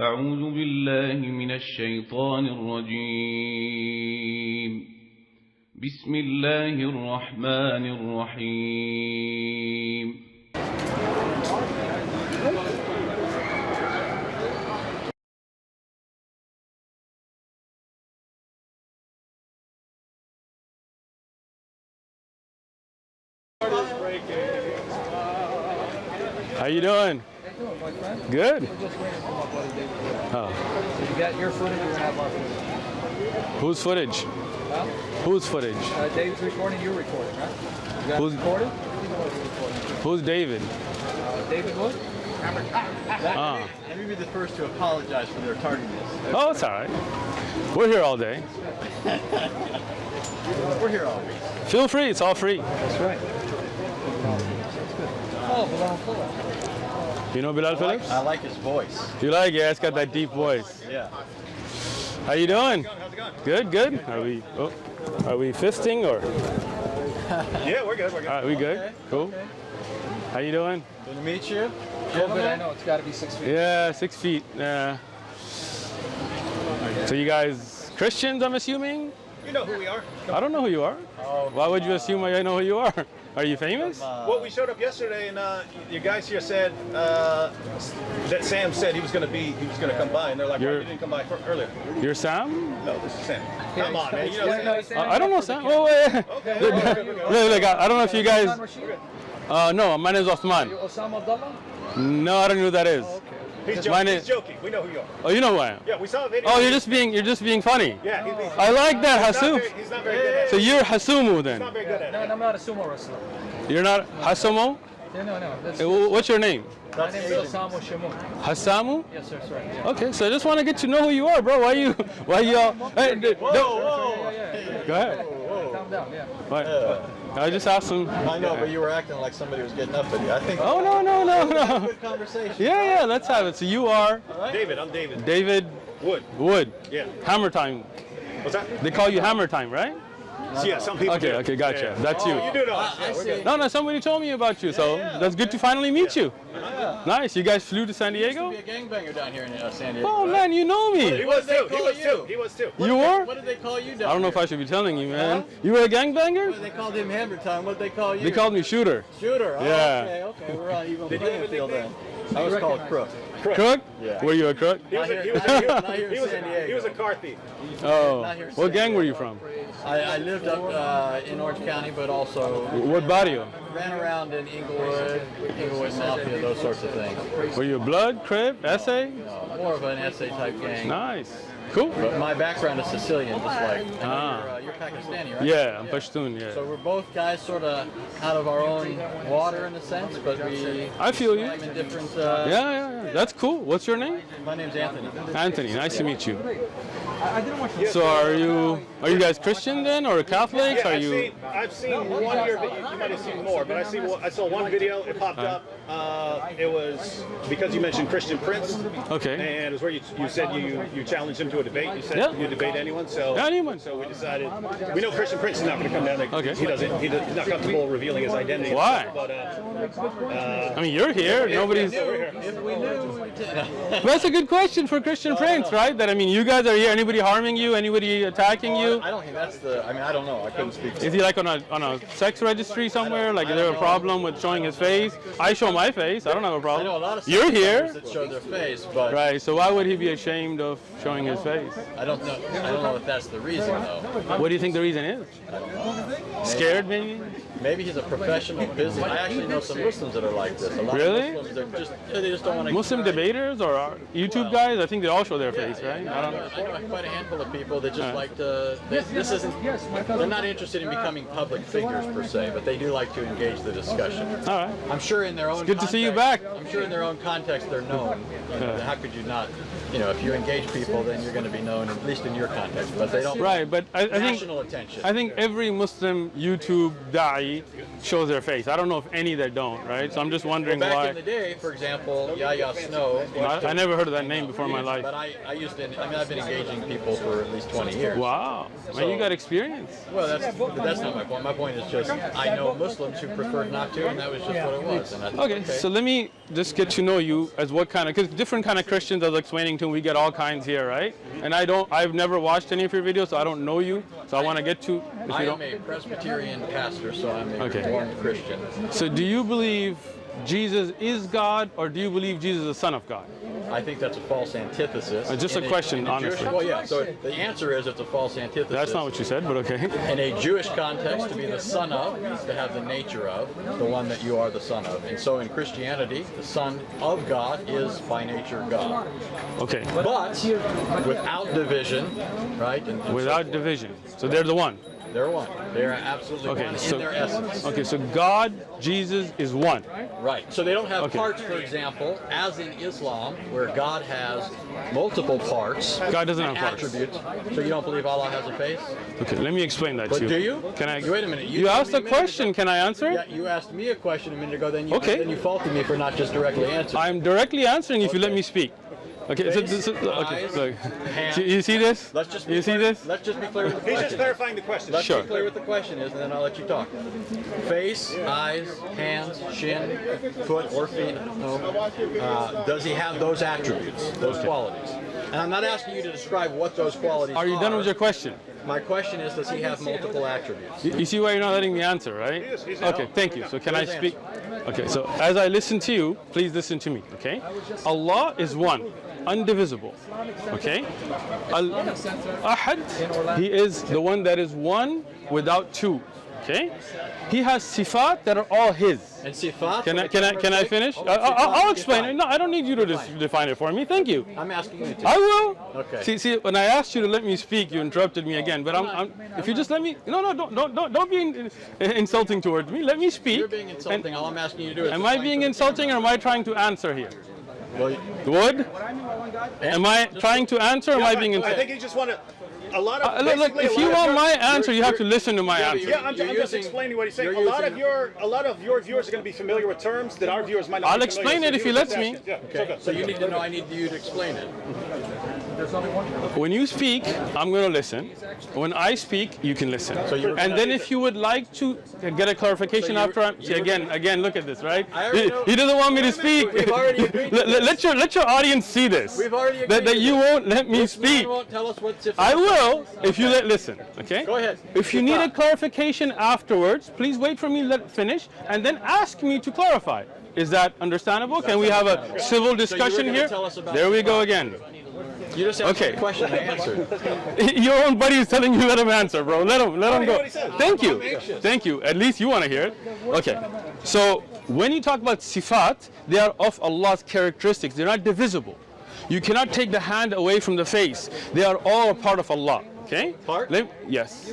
أعوذ بالله من الشيطان الرجيم بسم الله الرحمن الرحيم How you doing? Good. Oh. So you got your footage, we're gonna have our footage. Whose footage? Huh? Whose footage? David's recording, you're recording, right? You got Who's recorded? Who's David? David Wood? Let me be the first to apologize for their tardiness. Oh, it's all right. We're here all day. We're here all week. Feel free. It's all free. That's right. Oh, Bilal Phillips. You know Bilal Phillips? I like his voice. You like it? Yeah, it's got that deep voice. Yeah. How you doing? How's it going? Good, good. Are we fisting or? Yeah, we're good. We're good. All right, we good? Okay. Cool. Okay. How you doing? Good to meet you. Gentlemen, I know it's got to be 6 feet. Yeah, 6 feet. Yeah. So you guys Christians, I'm assuming? You know who we are. I don't know who you are. Oh, Why would you assume I know who you are? Are you famous? Well, we showed up yesterday, and you guys here said that Sam said he was going to come by, and they're like, "Why you didn't come by earlier?" You're Sam? No, this is Sam. Come on, man. You know Sam. I don't know Sam. Oh, wait. Okay. Look, I don't know if you guys. No, my name is Uthman. Osama Abdullah? No, I don't know who that is. He's Mine joking. We know who you are. Oh, you know who I am. Yeah, we saw a video. Oh, you're just being funny. Yeah, I like that, Hasum. he's not very good at it. So you're Hasumu then? Not very good at No, it. I'm not a sumo wrestler. You're not Hasumo? Yeah, no. That's, What's your name? my name is Osama Shamoun. Hasamu? Yes, sir, that's right. Yeah. Okay, so I just want to get to know who you are, bro. Why you all? Hey, go ahead. Calm down, yeah. Right. I just asked him. I know, but you were acting like somebody was getting up at you. I think. Oh no. Good conversation. Yeah, let's have it. So you are David, I'm David. David Wood. Yeah. Hammer Time. What's that? They call you Hammer Time, right? Yeah, some people do. Okay, gotcha. Yeah. That's you. You do know us. Yeah, we're good. No, somebody told me about you, so that's good to finally meet you. Nice. You guys flew to San Diego? Be a gangbanger down here in San Diego. Oh man, you know He me. was too. He was too. You were? What did they call you down I don't know if I should be telling you, man. You were a gangbanger? They called him Hammer Time. What did they call you? They called me Shooter. Shooter. Oh, Yeah. Okay. We're on even playing field then. I was called Crook. Crook? Yeah. Were you a crook? He was Not here in San Diego. he was a car thief. Oh. Not here in What San gang were Diego. you from? I lived up in Orange County, but also What barrio? ran around in Inglewood Mafia, those sorts of things. Were you a blood, crib, essay? More of an essay type gang. Nice. Cool. But my background is Sicilian, just like. I know you're Pakistani, right? Yeah, I'm Pashtun, yeah. So we're both guys sort of out of our own water in a sense, but we I feel you. swim in different. Yeah. That's cool. What's your name? My name's Anthony. Anthony. Nice to meet you. I didn't want you. So are you guys Christian then, or Catholics? Yeah, Are you? I've seen one of your videos. You might have seen more, but I saw one video. It popped up. It was because you mentioned Christian Prince. Okay. And it was where you said you challenged him to a debate. You said Yeah. you debate anyone. So Anyone. So we decided. We know Christian Prince is not going to come down. Okay. He's not comfortable revealing his identity. Why? But I mean, you're here. Nobody's. If we knew. That's a good question for Christian Prince, right? That I mean, you guys are here. Anybody harming you? Anybody attacking you? I don't think that's the. I mean, I don't know. I couldn't speak. Is he like on a sex registry somewhere? Like, is there a problem with showing his face? I show my face. I don't have a I problem. know a lot of You're here, that show their face, but right? So why would he be ashamed of showing his face? I don't know. I don't know if that's the reason though. What do you think the reason is? Scared, maybe? Maybe he's a professional business. I actually know some Muslims that are like this. A lot Really? of Muslims, they just don't want to. Muslim debaters or YouTube guys? I think they all show their face, right? I don't know. I know quite a handful of people that just like to. This isn't. They're not interested in becoming public figures per se, but they do like to engage the discussion. All right. I'm sure in their own. Good to see you context- back. I'm sure in their own context they're known. You know, how could you not? You know, if you engage people, then you're going to be known, at least in your context. But they don't. Right, but I think National attention. every Muslim YouTube da'i everybody shows their face. I don't know of any that don't, right? So I'm just wondering Back why. in the day, for example, Yahya Snow. I never heard of that name before in my life. But I used to. I mean, I've been engaging people for at least 20 years. Wow, man, you got experience. Well, that's not my point. My point is just I know Muslims who preferred not to, and that was just what it was. And I think, Okay, so let me just get to know you as what kind of, because different kind of Christians, I was explaining to them, we get all kinds here, right? And I've never watched any of your videos, so I don't know you. So I want to get to, if I you am don't. a Presbyterian pastor, so I'm a Okay. Reformed Christian. So do you believe Jesus is God, or do you believe Jesus is the Son of God? I think that's a false antithesis. Just a question, honestly. Well, yeah. So the answer is it's a false antithesis. That's not what you said, but okay. In a Jewish context, to be the son of is to have the nature of the one that you are the son of. And so in Christianity, the Son of God is by nature God. Okay, But without division, right? And without division. So they're the one. they're one. They are absolutely Okay, one so- in their essence. Okay, so God, Jesus is one. Right. So they don't have Okay. parts, for example, as in Islam, where God has multiple parts. God doesn't and have parts. attributes. So you don't believe Allah has a face? Okay, let me explain that But to you. do you? Can I? Wait a minute. You told asked me a minute ago- question. Can I answer Yeah, it? you asked me a question a minute ago. Then Okay. Then you faulted me for not just directly answering. I'm directly answering if you let Okay. me speak. Okay, Face, okay, eyes, look. hands. You see this? Let's just. You see clear, this? Let's just be clear with the He's just question. clarifying the question. Let's Sure. be clear what the question is, and then I'll let you talk. Face, eyes, hands, shin, foot, or feet. No. Does he have those attributes, those qualities? And I'm not asking you to describe what those qualities are. Are you done with your question? My question is, does he have multiple attributes? You see why you're not letting me answer, right? He's Okay, thank you. So can I Please speak? Okay, so as I listen to you, please listen to me, okay? Allah is one, indivisible, okay? Al-Ahad, He is the one that is one without two, okay? He has sifat that are all His. And sifat. Can I finish? I'll explain it. No, I don't need you to define it for me. Thank you. I'm asking you to. I will. Okay. See, when I asked you to let me speak, you interrupted me again. But if you just let me, don't be insulting towards me. Let me speak. You're being insulting. All I'm asking you to do is. Am I being insulting, or am I trying to answer here? Well, Would? Am I trying to answer, or am I being I insulting? think you just want to. A lot of Look, basically, if a you lot of want your- my answer, you have to listen to my Yeah, but answer. Yeah, I'm You're just using- explaining what he's saying. you're A lot of using- your viewers are going to be familiar with terms that our viewers might not. I'll be familiar explain with. it if So he was just lets me. asking. Yeah, Okay. good. So you need to know. I need you to explain it. When you speak, I'm going to listen. When I speak, you can listen. So you're- And then if you would like to get a clarification So after I'm, you see, were- again, look at this, right? I already know- He doesn't want me to speak. We've already agreed to let your audience see this. We've already agreed that to you this. won't let me This speak. man won't tell us what sifat. I will if you listen. Okay. Go ahead. If you need a clarification afterwards, please wait for me to finish and then ask me to clarify. Is that understandable? Can we have a civil discussion gonna here? tell us about There we go sifat. again. You just asked Okay. me a question. I answered. Your own buddy is telling you let him answer, bro. Let him go. what he says. Thank you. I'm anxious. Thank you. At least you want to hear it. Okay. So when you talk about sifat, they are of Allah's characteristics. They're not divisible. You cannot take the hand away from the face. They are all a part of Allah. Okay? Part? Yes.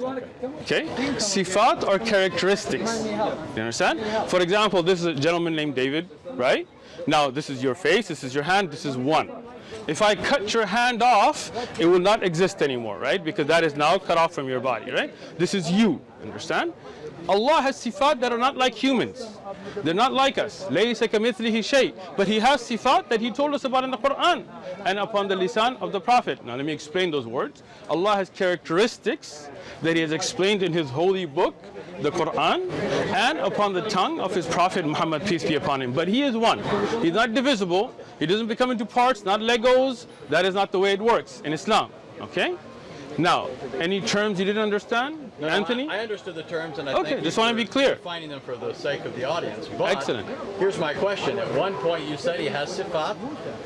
Okay? Sifat are characteristics. You understand? For example, this is a gentleman named David, right? Now, this is your face, this is your hand, this is one. If I cut your hand off, it will not exist anymore, right? Because that is now cut off from your body, right? This is you, understand? Allah has sifat that are not like humans. They're not like us. لَيْسَ كَمِثْلِهِ شَيْءٍ. But He has sifat that He told us about in the Quran and upon the lisan of the Prophet. Now let me explain those words. Allah has characteristics that He has explained in His holy book, the Quran, and upon the tongue of His Prophet Muhammad, peace be upon him. But He is one. He's not divisible. He doesn't become into parts, not Legos. That is not the way it works in Islam. Okay? Now, any terms you didn't understand, No, Anthony? I understood the terms, and I Okay, think just wanna be clear. Finding them for the sake of the audience. But Excellent. Here's my question. At one point, you said he has sifat.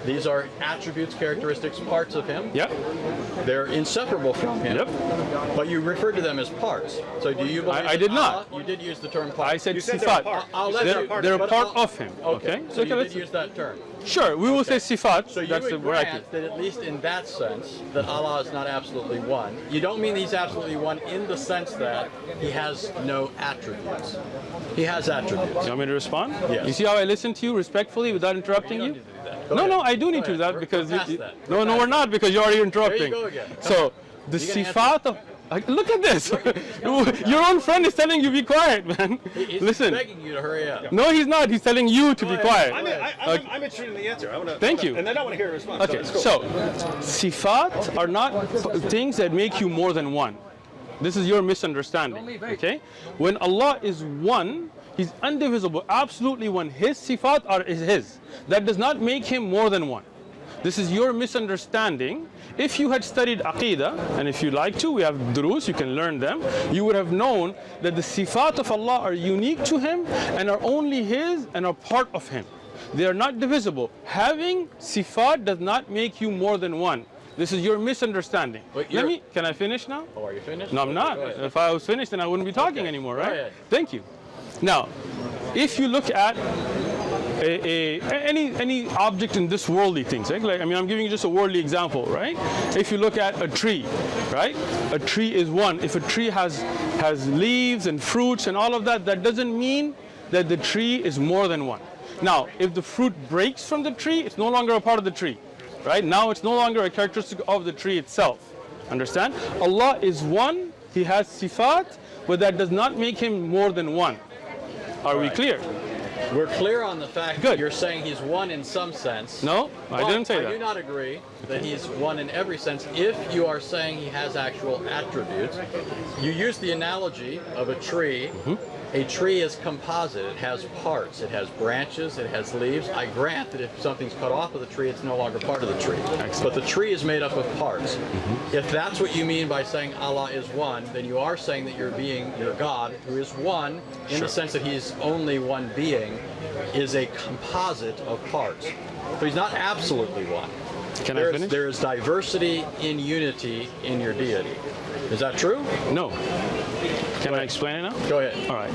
These are attributes, characteristics, parts of him. Yep. They're inseparable from him. Yep. But you referred to them as parts. So do you believe? I that did not. Allah, you did use the term part. I said You said they're a sifat. part. I'll let They're, you- they're a but part I'll- of Him. Okay. So Okay, you let's- did use that term. Sure, we will say sifat. So you That's the would bracket. grant that at least in that sense, that Allah is not absolutely one. You don't mean He's absolutely one in the sense that He has no attributes. He has attributes. You want me to respond? Yes. You see how I listen to you respectfully without interrupting you? Go No, ahead. no, I do need Go to do ahead. that because We're past that. no, we're not because you're already interrupting. go again. So the You can sifat of Look at this. Your own friend is telling you be quiet, man. He's Listen. begging you to hurry up. No, he's not. He's telling you to be quiet. I'm interested in the answer. Thank you. And then I want to hear a response. Okay, so sifat are not things that make you more than one. This is your misunderstanding. Okay? When Allah is one, He's indivisible, absolutely one. His sifat is His. That does not make Him more than one. This is your misunderstanding. If you had studied Aqidah, and if you like to, we have durus, you can learn them, you would have known that the sifat of Allah are unique to Him and are only His and are part of Him. They are not divisible. Having sifat does not make you more than one. This is your misunderstanding. Can I finish now? Oh, are you finished? No, I'm not. If I was finished, then I wouldn't be talking anymore, right? Go ahead. Thank you. Now, if you look at any object in this worldly things, right? Like, I mean, I'm giving you just a worldly example, right? If you look at a tree, right? A tree is one. If a tree has leaves and fruits and all of that, that doesn't mean that the tree is more than one. Now, if the fruit breaks from the tree, it's no longer a part of the tree, right? Now it's no longer a characteristic of the tree itself. Understand? Allah is one. He has sifat, but that does not make Him more than one. Are we clear? We're clear on the fact that you're saying He's one in some sense. No, I didn't say that. I do not agree that He's one in every sense if you are saying He has actual attributes. You use the analogy of a tree. A tree is composite. It has parts. It has branches. It has leaves. I grant that if something's cut off of the tree, it's no longer part of the tree. Excellent. But the tree is made up of parts. If that's what you mean by saying Allah is one, then you are saying that your God, who is one, in the sense that He's only one being, is a composite of parts. So He's not absolutely one. Can I finish? There is diversity in unity in your deity. Is that true? No. Can I explain it now? Go ahead. All right.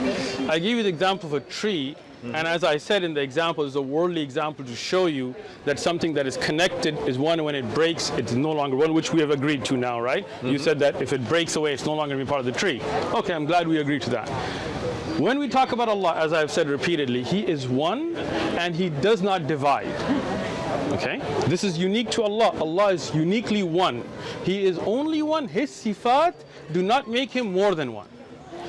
I gave you the example of a tree, and as I said in the example, it's a worldly example to show you that something that is connected is one, and when it breaks, it's no longer one, which we have agreed to now, right? You said that if it breaks away, it's no longer going to be part of the tree. Okay, I'm glad we agreed to that. When we talk about Allah, as I've said repeatedly, He is one, and He does not divide. Okay? This is unique to Allah. Allah is uniquely one. He is only one. His sifat do not make Him more than one.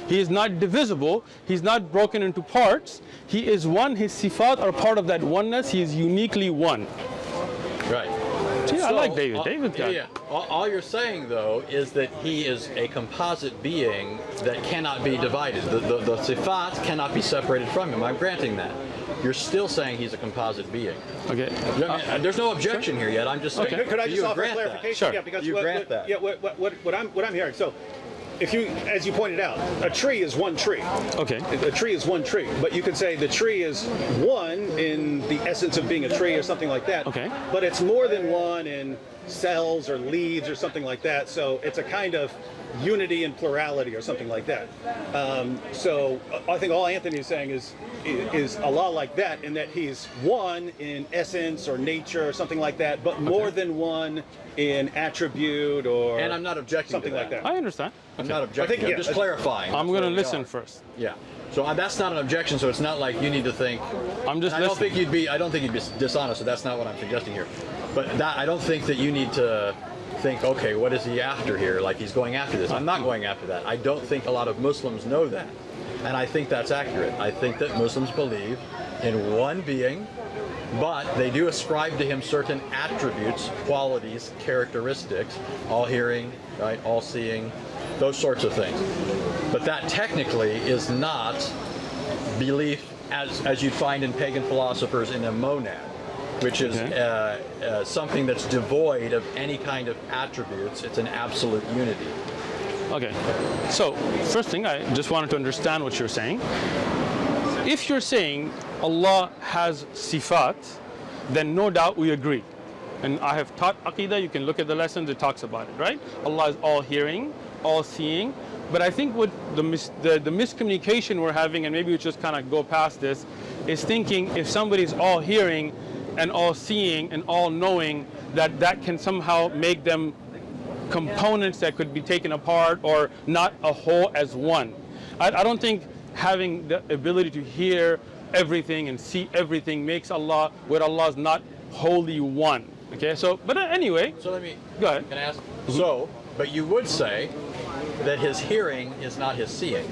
He is not divisible. He's not broken into parts. He is one. His sifat are part of that oneness. He is uniquely one. Right. See, I like David. David got yeah. All you're saying, though, is that He is a composite being that cannot be divided. The sifat cannot be separated from Him. I'm granting that. You're still saying He's a composite being. Okay. There's no objection here yet. I'm just saying. Could I just you offer grant clarification? Sure. Yeah, because you grant that. Yeah, what I'm hearing. So, if you, as you pointed out, a tree is one tree. Okay. A tree is one tree, but you could say the tree is one in the essence of being a tree or something like that. Okay. But it's more than one in cells or leaves or something like that. So it's a kind of unity and plurality or something like that. So I think all Anthony is saying is Allah like that, in that He's one in essence or nature or something like that, but more than one in attribute or And I'm not objecting something to like that. I understand. I'm not objecting. I'm just clarifying. I'm going to listen first. Yeah. So that's not an objection. So it's not like you need to think. I'm just I don't listening. think you'd be. I don't think you'd be dishonest. So that's not what I'm suggesting here. But I don't think that you need to think, okay, what is He after here? Like He's going after this. I'm not going after that. I don't think a lot of Muslims know that. And I think that's accurate. I think that Muslims believe in one being, but they do ascribe to Him certain attributes, qualities, characteristics, all hearing, right, all seeing, those sorts of things. But that technically is not belief as you'd find in pagan philosophers in a monad, which is something that's devoid of any kind of attributes. It's an absolute unity. Okay. So, first thing, I just wanted to understand what you're saying. If you're saying Allah has sifat, then no doubt we agree. And I have taught Aqidah, you can look at the lessons, it talks about it, right? Allah is all hearing, all seeing. But I think what the miscommunication we're having, and maybe we just kind of go past this, is thinking if somebody's all hearing and all seeing and all knowing, that can somehow make them components that could be taken apart or not a whole as one. I don't think having the ability to hear everything and see everything makes Allah, where Allah is not wholly one. Okay, so, but anyway. So let me, go ahead. Can I ask? So, but you would say that his hearing is not his seeing.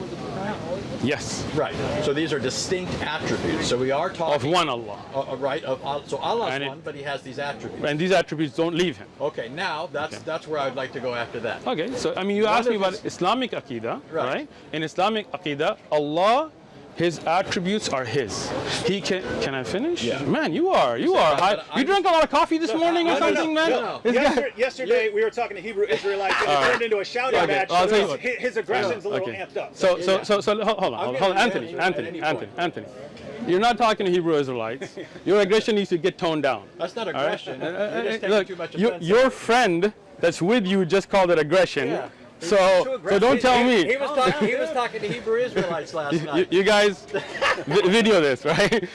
Yes. Right. So these are distinct attributes. So we are talking Of one Allah. Right. So Allah's And one, but He has these attributes. And these attributes don't leave him. Okay. Now that's where I'd like to go after that. Okay, so I mean, you asked me about Islamic Aqidah, right? In Islamic Aqidah, Allah, His attributes are His. He can I finish? Yeah. Man, you are high. You drank a lot of coffee this morning or something, man? No. Yesterday we were talking to Hebrew Israelites and it turned into a shouting match. I'll tell you So what. his aggression's a little amped up. So hold on, Anthony. You're not talking to Hebrew Israelites. Your aggression needs to get toned down. That's not aggression. You're just taking Look, too much offense. your friend that's with you just called it aggression. Yeah. So don't tell me. He was talking to Hebrew Israelites last night. You guys video this, right?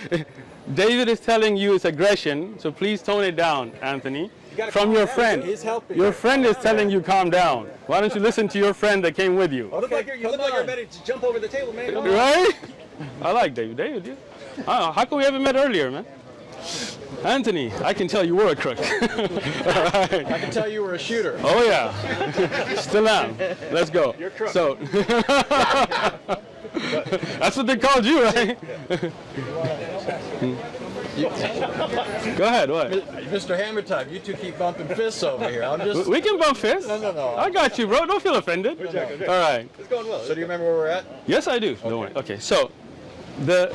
David is telling you it's aggression, so please tone it down, Anthony. From your friend. He's helping. Your friend is telling you calm down. Why don't you listen to your friend that came with you? You look like you're ready to jump over the table, man. Come on. Right? I like David. David, yeah. I don't know. How come we haven't met earlier, man? Anthony, I can tell you were a crook. Right. I can tell you were a shooter. Oh yeah, still am. Let's go. You're crook. So that's what they called you, right? Go ahead. What? Mr. Hammer Time, you two keep bumping fists over here. I'm just. We can bump fists. No. I got you, bro. Don't feel offended. All right. It's going well. So do you remember where we're at? Yes, I do. Don't worry. Okay. So the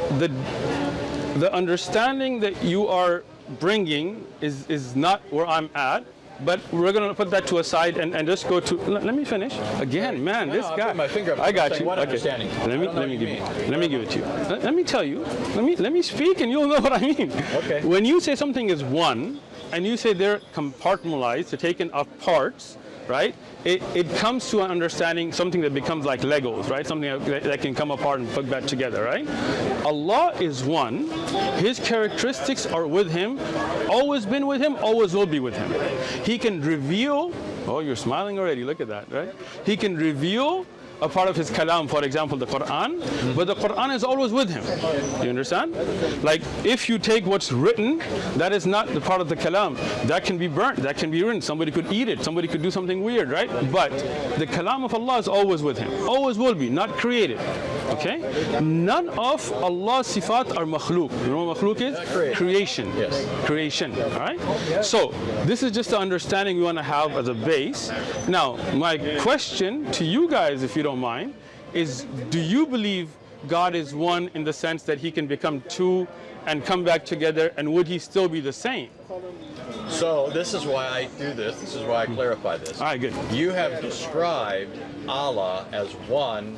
understanding that you are bringing is not where I'm at, but we're going to put that to a side and just go to. Let me finish. Again, man, this I'm guy. putting my finger up. I got Saying you. what Okay. understanding? I don't know Let me what give you you. mean. Let me give it to you. Let me tell you. Let me speak, and you'll know what I mean. Okay. When you say something is one, and you say they're compartmentalized, they're taken off parts, right? It comes to an understanding, something that becomes like Legos, right? Something that can come apart and put back together, right? Allah is one. His characteristics are with Him, always been with Him, always will be with Him. He can reveal, oh, you're smiling already, look at that, right? He can reveal a part of his kalam, for example, the Quran, but the Quran is always with him. You understand? Like, if you take what's written, that is not the part of the kalam. That can be burnt, that can be written. Somebody could eat it, somebody could do something weird, right? But the kalam of Allah is always with him. Always will be, not created. Okay? None of Allah's sifat are makhluk. You know what makhluk is? Creation. Yes. Creation. All right? So, this is just the understanding we want to have as a base. Now, my question to you guys, if you don't mind, is do you believe God is one in the sense that He can become two and come back together, and would He still be the same? So this is why I do this. This is why I clarify this. All right, good. You have described Allah as one,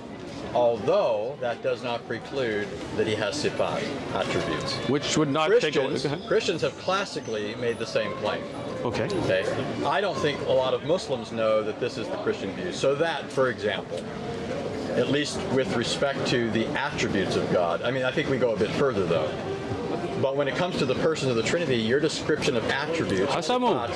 although that does not preclude that He has sifat, attributes. Which would not take away. Christians have classically made the same claim. Okay. Okay. I don't think a lot of Muslims know that this is the Christian view. So that, for example, at least with respect to the attributes of God, I mean, I think we go a bit further though. But when it comes to the persons of the Trinity, your description of attributes, Shamoun,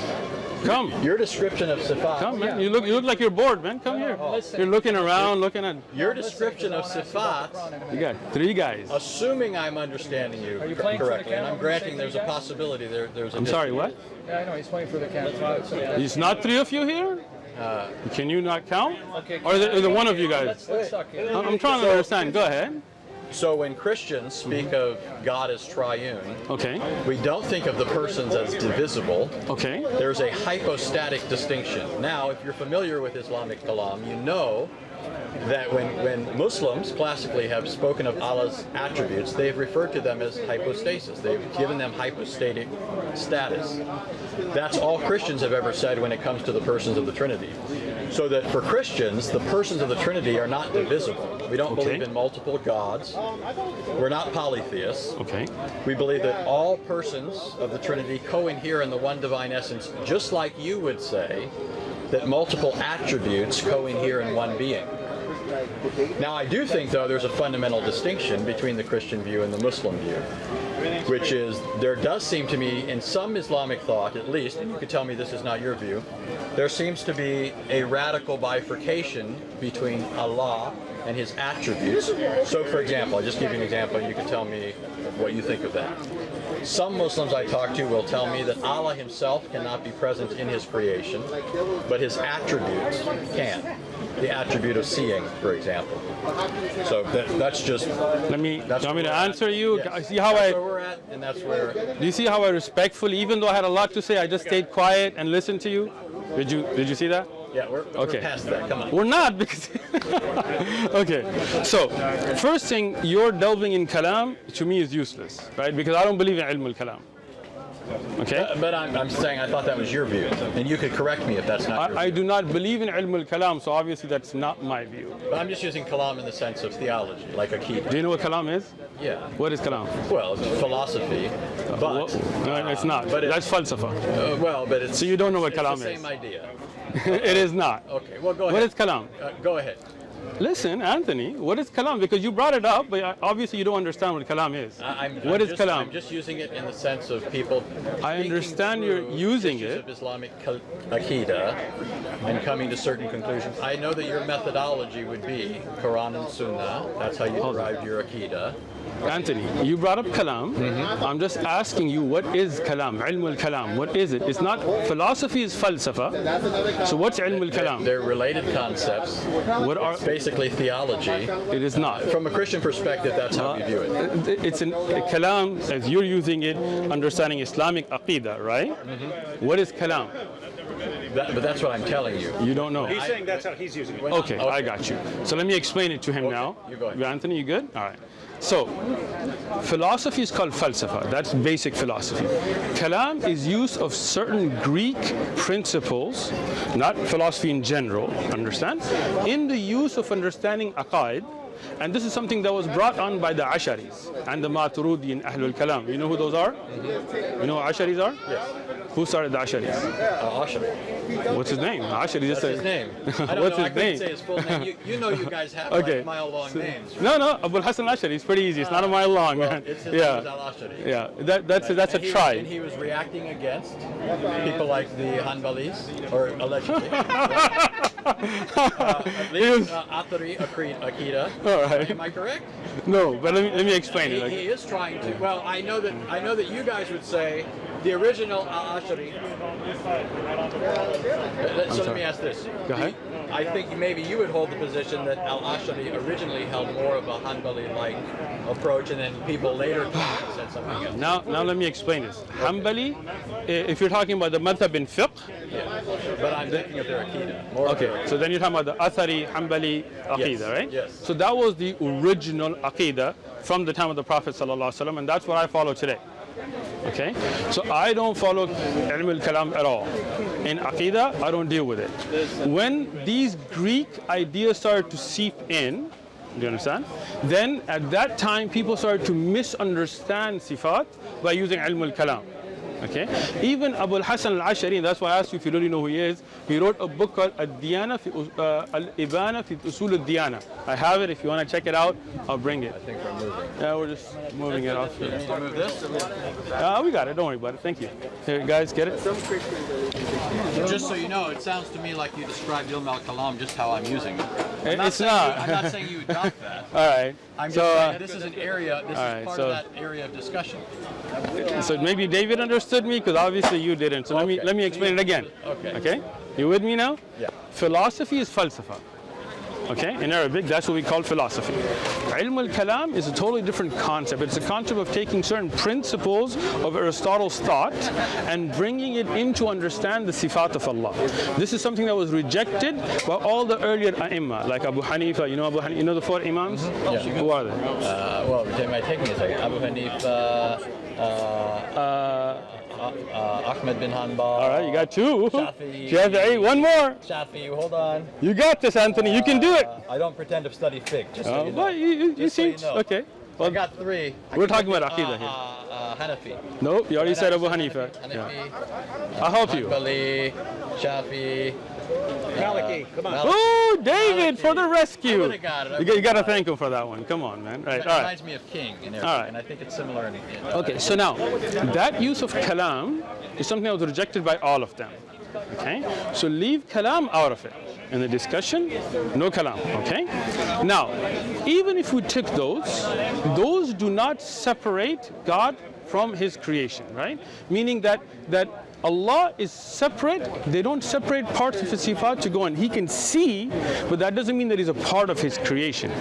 come. your description of sifat, Come, man. You look like you're bored, man. Come here. You're looking around, looking at. your description of sifat, You got three guys. assuming I'm understanding you playing for the correctly, and camera I'm when you granting say there's three a guys? possibility there's a I'm sorry, what? Yeah, I know, he's playing for the camera. It's not three of you here? Can you not count? Okay, Or is it one of you guys? Let's suck it. I'm trying to understand. Go ahead. So when Christians speak of God as triune, Okay. we don't think of the persons as divisible. Okay. There's a hypostatic distinction. Now, if you're familiar with Islamic kalam, you know that when Muslims classically have spoken of Allah's attributes, they've referred to them as hypostasis. They've given them hypostatic status. That's all Christians have ever said when it comes to the persons of the Trinity. So that for Christians, the persons of the Trinity are not divisible. We don't believe in multiple gods. We're not polytheists. Okay. We believe that all persons of the Trinity co-inhere in the one divine essence, just like you would say that multiple attributes co-inhere in one being. Now, I do think, though, there's a fundamental distinction between the Christian view and the Muslim view, which is there does seem to me, in some Islamic thought at least, and you could tell me this is not your view, there seems to be a radical bifurcation between Allah and His attributes. So, for example, I'll just give you an example, and you can tell me what you think of that. Some Muslims I talk to will tell me that Allah himself cannot be present in his creation, but his attributes can. The attribute of seeing, for example. So that's just. Let me. That's You want me to where we're at. answer you? Yes. See how That's where we're at, and that's where. Do you see how I respectfully, even though I had a lot to say, I just stayed quiet and listened to you? Did you see that? Yeah, we're past that. Come on. We're not because. Okay. So, first thing, your delving in kalam to me is useless, right? Because I don't believe in ilm al-kalam. Okay. But I'm saying I thought that was your view, and you could correct me if that's not your I view. do not believe in ilm al-kalam, so obviously that's not my view. But I'm just using kalam in the sense of theology, like akid. Do you know what kalam is? Yeah. What is kalam? Well, it's philosophy, but No, it's not. but That's falsafa. but it's. So you don't know what it's kalam the is. same idea. It is not. Okay. Well, go ahead. What is kalam? Go ahead. Listen, Anthony, what is kalam? Because you brought it up, but obviously you don't understand what kalam is. What is kalam? I'm just using it in the sense of people. I thinking understand you're through using issues it. of Islamic akida and coming to certain conclusions. I know that your methodology would be Quran and Sunnah. That's how you derived your akida. Anthony, you brought up kalam. I'm just asking you, what is kalam? Ilm al-kalam. What is it? It's not, philosophy is falsafa. So what's ilm al-kalam? They're related concepts. What are, It's basically theology. it is not. From a Christian perspective, that's how we view it. It's a kalam, as you're using it, understanding Islamic aqidah, right? What is kalam? But that's what I'm telling you. You don't know. He's saying that's how he's using it. Okay, I got you. So let me explain it to him now. you go ahead. Anthony, you good? All right. So, philosophy is called falsafa. That's basic philosophy. Kalam is use of certain Greek principles, not philosophy in general, understand? In the use of understanding aqaid, and this is something that was brought on by the Asharis and the Maturidi and Ahlul Kalam. You know who those are? You know who Asharis are? Yes. Who started the Asharis? Ashari. What's his name? Ashari just That's his name. I don't What's know. his I couldn't name? say his full name. You know, you guys have Okay. like mile-long names. No, Abul Hassan Ashari. It's pretty easy. It's not a mile long, Well, man. it's his Yeah. name is Al-Ashari. Yeah, that's a And tribe. And he was reacting against people like the Hanbalis, or allegedly. At least Athari Akida. All right. Am I correct? No, but let me explain it. He is trying to. Well, I know that you guys would say the original Al-Ashari. So let me ask this. Go ahead. I think maybe you would hold the position that Al-Ashari originally held more of a Hanbali-like approach, and then people later said something else. Now let me explain this. Hanbali, if you're talking about the madhab in fiqh, But I'm thinking of their Akida. More of their okay, so then you're talking about the Athari, Hanbali Aqidah, Yes, right? yes. So that was the original Aqidah from the time of the Prophet ﷺ, and that's what I follow today. Okay? So I don't follow ilm al-kalam at all. In Aqidah, I don't deal with it. When these Greek ideas started to seep in, do you understand? Then at that time, people started to misunderstand sifat by using ilm al-kalam. Okay? Even Abul Hassan al-Ashari, that's why I asked you if you really know who he is, he wrote a book called Al-Ibana fi Usul al-Diyana. I have it. If you want to check it out, I'll bring it. I think we're moving. Yeah, we're just moving it off You here. need to move this? We got it. Don't worry about it. Thank you. Here, guys, get it? Just so you know, it sounds to me like you described Ilm al-Kalam just how I'm using it. It's not. I'm not saying you adopt that. All right. I'm just So, saying this is an area, this all right, is part so- of that area of discussion. so maybe David understood me because obviously you didn't. So Okay. let me explain it again. Okay. Okay? You with me now? Yeah. Philosophy is falsafa. Okay? In Arabic, that's what we call philosophy. Ilm al-kalam is a totally different concept. It's a concept of taking certain principles of Aristotle's thought and bringing it in to understand the sifat of Allah. This is something that was rejected by all the earlier ai''imah, like Abu Hanifa. You know Abu Hanifa? You know the four imams? Yeah. Who are they? Well, it might take me a second. Abu Hanifa, Ahmed bin Hanbal. All right, you got two. Shafi'i. Shafi'i. One more. Shafi, hold on. You got this, Anthony. You can do it. I don't pretend to study fiqh, just so you know. But you Just so seem you know. okay. I Well, got three. we're talking about Aqidah here. Hanafi. No, you already said Abu Hanifa. Hanafi, Yeah. I'll help you. Hanbali, Shafi. Maliki, come on. Oh, David, for the I rescue. would've got it. You got to thank him for that one. Come on, man. Right, It all right. reminds me of king in Arabic, All right. and I think it's similar in Okay, so now, that use of kalam is something that was rejected by all of them. Okay? So leave kalam out of it. In the discussion, no kalam. Okay? Now, even if we took those do not separate God from His creation, right? Meaning that Allah is separate. They don't separate parts of His sifat to go on. He can see, but that doesn't mean that He's a part of His creation.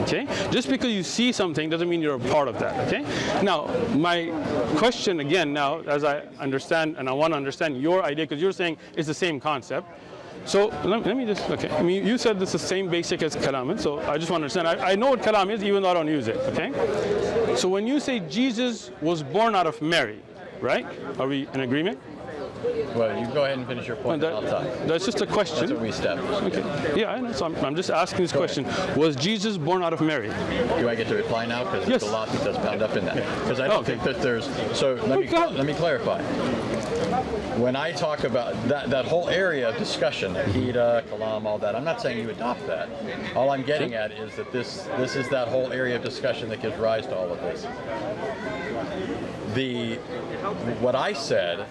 Okay? Just because you see something doesn't mean you're a part of that. Okay? Now, my question again now, as I understand, and I want to understand your idea, because you're saying it's the same concept. So let me just, okay. I mean, you said this is the same basic as kalam, so I just want to understand. I know what kalam is, even though I don't use it. Okay? So when you say Jesus was born out of Mary, right? Are we in agreement? Well, you go ahead and finish your point. I'll talk. That's just a question. That's what we established. Okay. Yeah, I know. So I'm just asking this question. Was Jesus born out of Mary? Do I get to reply now? Because Yes. there's a lot that's bound up in that. Because I don't think that there's. So let me clarify. When I talk about that whole area of discussion, Akida, Kalam, all that, I'm not saying you adopt that. All I'm getting at is that this is that whole area of discussion that gives rise to all of this. What I said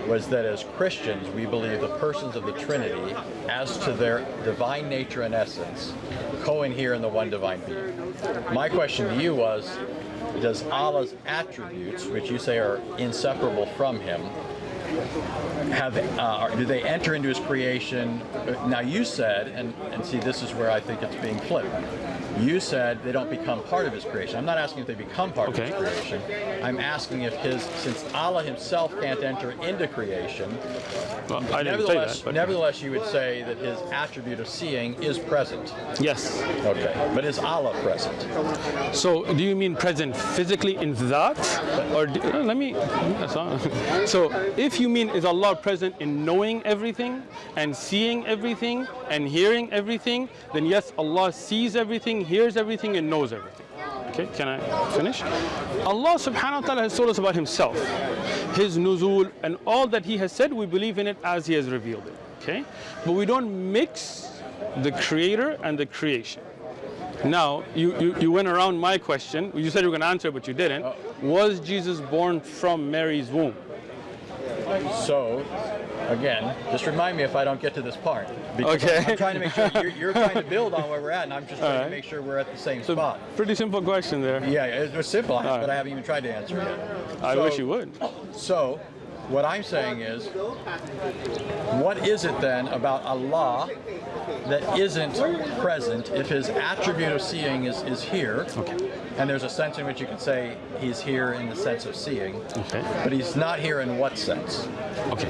was that as Christians, we believe the persons of the Trinity, as to their divine nature and essence, co-inhere in the one divine being. My question to you was, does Allah's attributes, which you say are inseparable from Him, do they enter into His creation? Now you said, and see, this is where I think it's being flipped. You said they don't become part of His creation. I'm not asking if they become part of His creation. I'm asking if since Allah Himself can't enter into creation, well, I didn't say that, but nevertheless you would say that His attribute of seeing is present. Yes. Okay, but is Allah present? So do you mean present physically in that? Or so if you mean is Allah present in knowing everything and seeing everything and hearing everything, then yes, Allah sees everything, hears everything, and knows everything. Okay, can I finish? Allah subhanahu wa ta'ala has told us about Himself, His nuzul, and all that He has said, we believe in it as He has revealed it. Okay? But we don't mix the creator and the creation. Now, you went around my question. You said you were going to answer, but you didn't. Was Jesus born from Mary's womb? So, again, just remind me if I don't get to this part. Because Okay. I'm trying to make sure you're trying to build on where we're at, and I'm just trying to make sure we're at the same spot. Pretty simple question there. Yeah, it was simple, but I haven't even tried to answer it yet. I wish you would. So, what I'm saying is, what is it then about Allah that isn't present if His attribute of seeing is here? Okay. And there's a sense in which you could say He's here in the sense of seeing, Okay. but He's not here in what sense? Okay.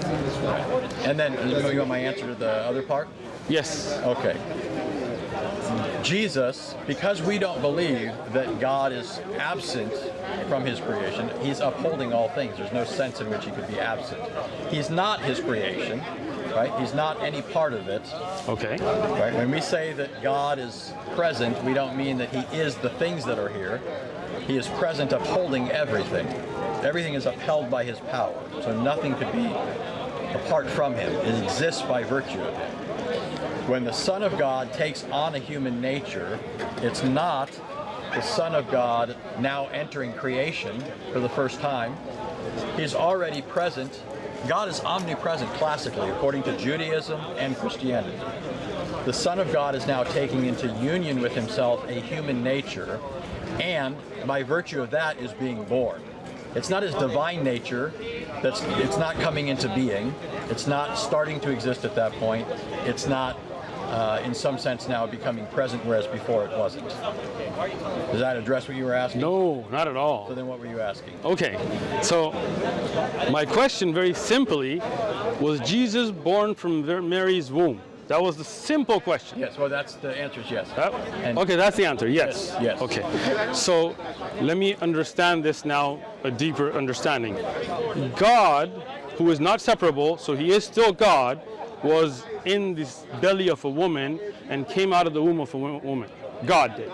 And then, you want my answer to the other part? Yes. Okay. Jesus, because we don't believe that God is absent from His creation, He's upholding all things. There's no sense in which He could be absent. He's not His creation, right? He's not any part of it. Okay. Right? When we say that God is present, we don't mean that He is the things that are here. He is present upholding everything. Everything is upheld by His power. So nothing could be apart from Him. It exists by virtue of Him. When the Son of God takes on a human nature, it's not the Son of God now entering creation for the first time. He's already present. God is omnipresent classically, according to Judaism and Christianity. The Son of God is now taking into union with Himself a human nature, and by virtue of that is being born. It's not His divine nature it's not coming into being. It's not starting to exist at that point. It's not in some sense now becoming present, whereas before it wasn't. Does that address what you were asking? No, not at all. So then what were you asking? Okay, so my question very simply, was Jesus born from Mary's womb? That was the simple question. Yes, well that's the answer is yes. Okay, that's the answer, yes. Yes. Okay, so let me understand this now, a deeper understanding. God, who is not separable, so He is still God, was in this belly of a woman and came out of the womb of a woman. God did.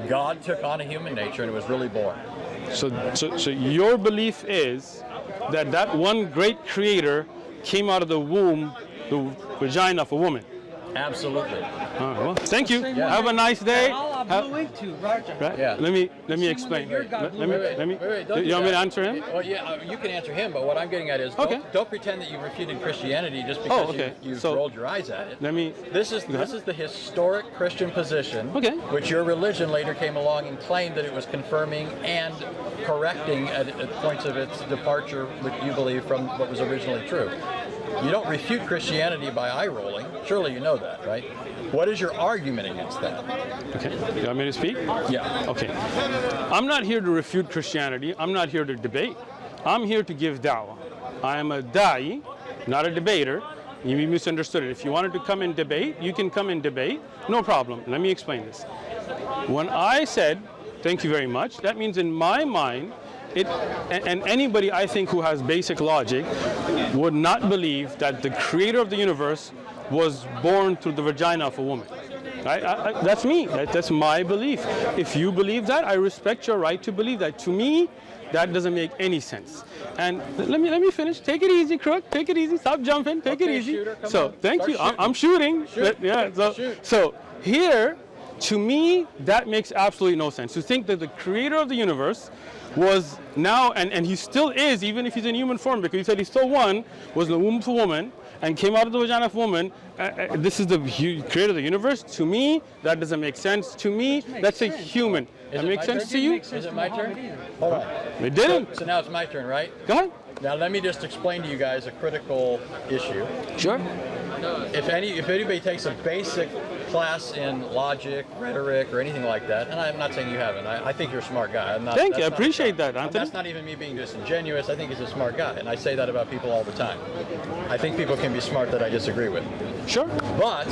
God took on a human nature and it was really born. So your belief is that one great creator came out of the womb, the vagina of a woman. Absolutely. All right, well, thank you. Have a nice day. Allah blew into, right? Right? Yeah. Let me explain. your God Let me. Wait, don't You do want me to that. answer him? Well, yeah, you can answer him, but what I'm getting at is Okay. don't pretend that you refuted Christianity just because okay. you've So- rolled your eyes at it. Let me. This is the historic Christian position, Okay. which your religion later came along and claimed that it was confirming and correcting at points of its departure, which you believe from what was originally true. You don't refute Christianity by eye rolling. Surely you know that, right? What is your argument against that? Okay. You want me to speak? Yeah. Okay. I'm not here to refute Christianity. I'm not here to debate. I'm here to give da'wah. I am a da'i, not a debater. You misunderstood it. If you wanted to come and debate, you can come and debate. No problem. Let me explain this. When I said, thank you very much, that means in my mind, and anybody I think who has basic logic would not believe that the creator of the universe was born through the vagina of a woman. That's me. That's my belief. If you believe that, I respect your right to believe that. To me, that doesn't make any sense. And let me finish. Take it easy, Crook. Take it easy. Stop jumping. Take it easy. Shooter, come so on. thank Start you. shooting. I'm shooting. Shoot. Yeah. Shoot. So here, to me, that makes absolutely no sense. To think that the creator of the universe was now, and he still is, even if he's in human form, because he said he still one, was in the womb of a woman and came out of the vagina of a woman. This is the creator of the universe. To me, that doesn't make sense. To me, that's a human. That makes sense to you? Is it my turn? Hold on. It didn't. So now it's my turn, right? Go ahead. Now let me just explain to you guys a critical issue. Sure. If anybody takes a basic class in logic, rhetoric, or anything like that, and I'm not saying you haven't. I think you're a smart guy. I'm not, Thank you. I that's not- appreciate that, Anthony. That's not even me being disingenuous. I think he's a smart guy, and I say that about people all the time. I think people can be smart that I disagree with. Sure. But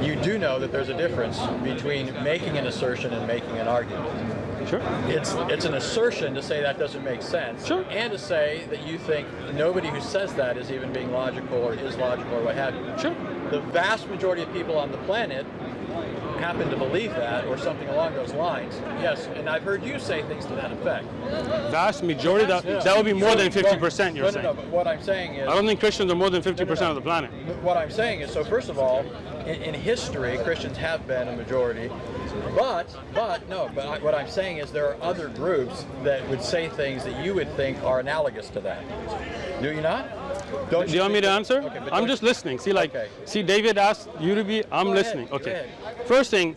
you do know that there's a difference between making an assertion and making an argument. Sure. It's an assertion to say that doesn't make sense, Sure. and to say that you think nobody who says that is even being logical or is logical or what have you. Sure. The vast majority of people on the planet happen to believe that or something along those lines. Yes, and I've heard you say things to that effect. Vast majority, that would be more than 50%, you're saying. No, but what I'm saying is... I don't think Christians are more than 50% of the planet. What I'm saying is, so first of all, in history, Christians have been a majority, but what I'm saying is there are other groups that would say things that you would think are analogous to that. Do you not? Do you want me to answer? Okay, but I'm just listening. See, Okay. see, David asked you to be, I'm Go listening. ahead, go Okay. ahead. First thing,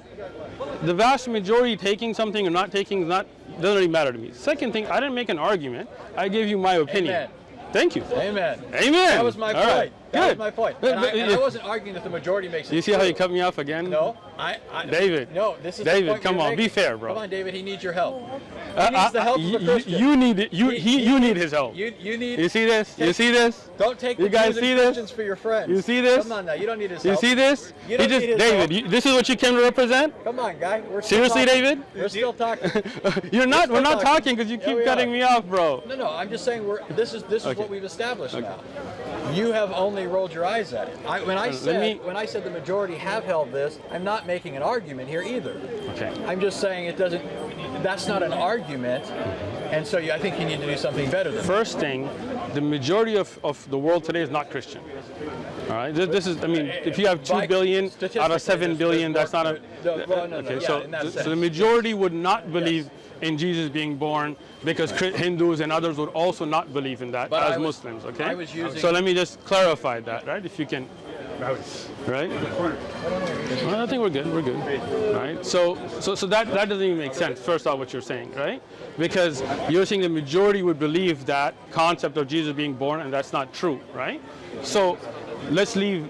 the vast majority taking something or not taking doesn't really matter to me. Second thing, I didn't make an argument. I gave you my opinion. Amen. Thank you. Amen. Amen. That was my All point. right. That was Good. my point. But- And but- I wasn't arguing that the majority makes it You see how true. you cut me off again? No, David. No, this is David, the point come you're on, be making. fair, bro. Come on, David. He needs your help. He needs the help of a Christian. You need it. You need his help. You need. You see this? You see this? Don't take You the guys Jews see and this? Christians for your friends. You see this? Come on now. You don't need his You help. see this? You don't need his David, help. this is what you came to represent? Come on, guy. We're still Seriously, talking. David? We're still talking. We're not still talking talking. because you Yeah, keep we cutting are. me off, bro. No. I'm just saying this is Okay. what we've established now. You have only rolled your eyes at it. When I said the majority have held this, I'm not making an argument here either. Okay. I'm just saying that's not an argument, and so I think you need to do something better than that. First thing, the majority of the world today is not Christian. All right, this is, I mean, if you have 2 billion out of 7 billion, that's not a, okay, so the majority would not believe in Jesus being born because Hindus and others would also not believe in that as Muslims, okay? I was using- So let me just clarify that, right, if you can, right? Well, I think we're good, right? So that doesn't even make sense, first off, what you're saying, right? Because you're saying the majority would believe that concept of Jesus being born, and that's not true, right? So let's leave,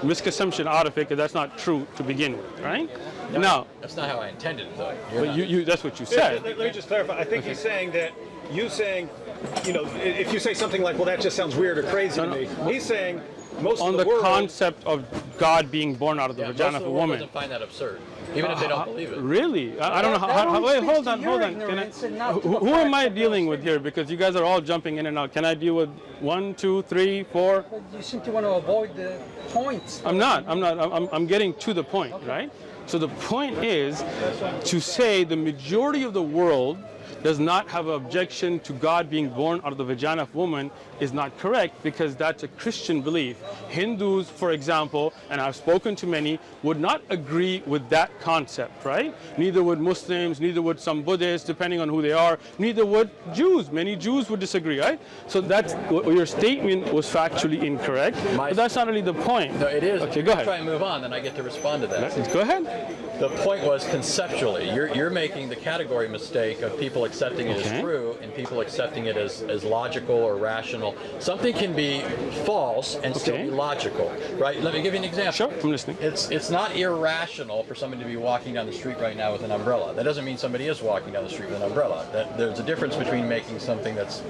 misconception out of it, because that's not true to begin with, right? Now, That's not how I intended it, though. but that's what you said. Let me just clarify. I think he's saying that if you say something like, well, that just sounds weird or crazy to me, he's saying most On of the the world... concept of God being born out of the Most vagina of of the a world woman. doesn't find that absurd, even if they don't believe it. Really? I don't know how. Wait, hold on. Who am I dealing with here? Because you guys are all jumping in and out. Can I deal with 1, 2, 3, 4? You seem to want to avoid the points. I'm not. I'm getting to the point, right? So the point is to say the majority of the world does not have an objection to God being born out of the vagina of woman is not correct, because that's a Christian belief. Hindus, for example, and I've spoken to many, would not agree with that concept, right? Neither would Muslims, neither would some Buddhists, depending on who they are, neither would Jews. Many Jews would disagree, right? So that's, your statement was factually incorrect, but that's not really the point. No, it is. Okay, go ahead. Try and move on, then I get to respond to that. Go ahead. The point was conceptually, you're making the category mistake of people accepting it as true and people accepting it as logical or rational. Something can be false and still be logical, right? Let me give you an example. Sure, I'm listening. It's not irrational for somebody to be walking down the street right now with an umbrella. That doesn't mean somebody is walking down the street with an umbrella. There's a difference between making something that's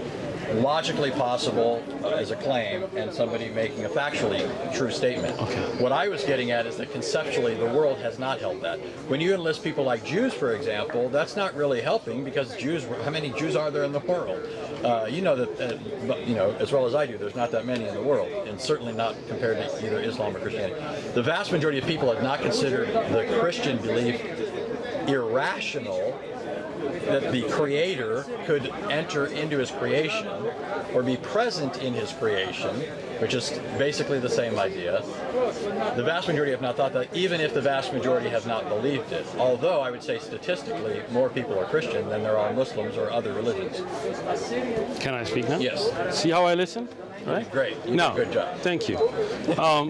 logically possible as a claim and somebody making a factually true statement. What I was getting at is that conceptually the world has not held that. When you enlist people like Jews, for example, that's not really helping, because Jews, how many Jews are there in the world? You know that, you know, as well as I do, there's not that many in the world, and certainly not compared to either Islam or Christianity. The vast majority of people have not considered the Christian belief irrational, that the Creator could enter into His creation or be present in His creation, which is basically the same idea. The vast majority have not thought that, even if the vast majority have not believed it. Although I would say statistically, more people are Christian than there are Muslims or other religions. Can I speak now? Yes. See how I listen? Right? Great. You No. did a good job. Thank you.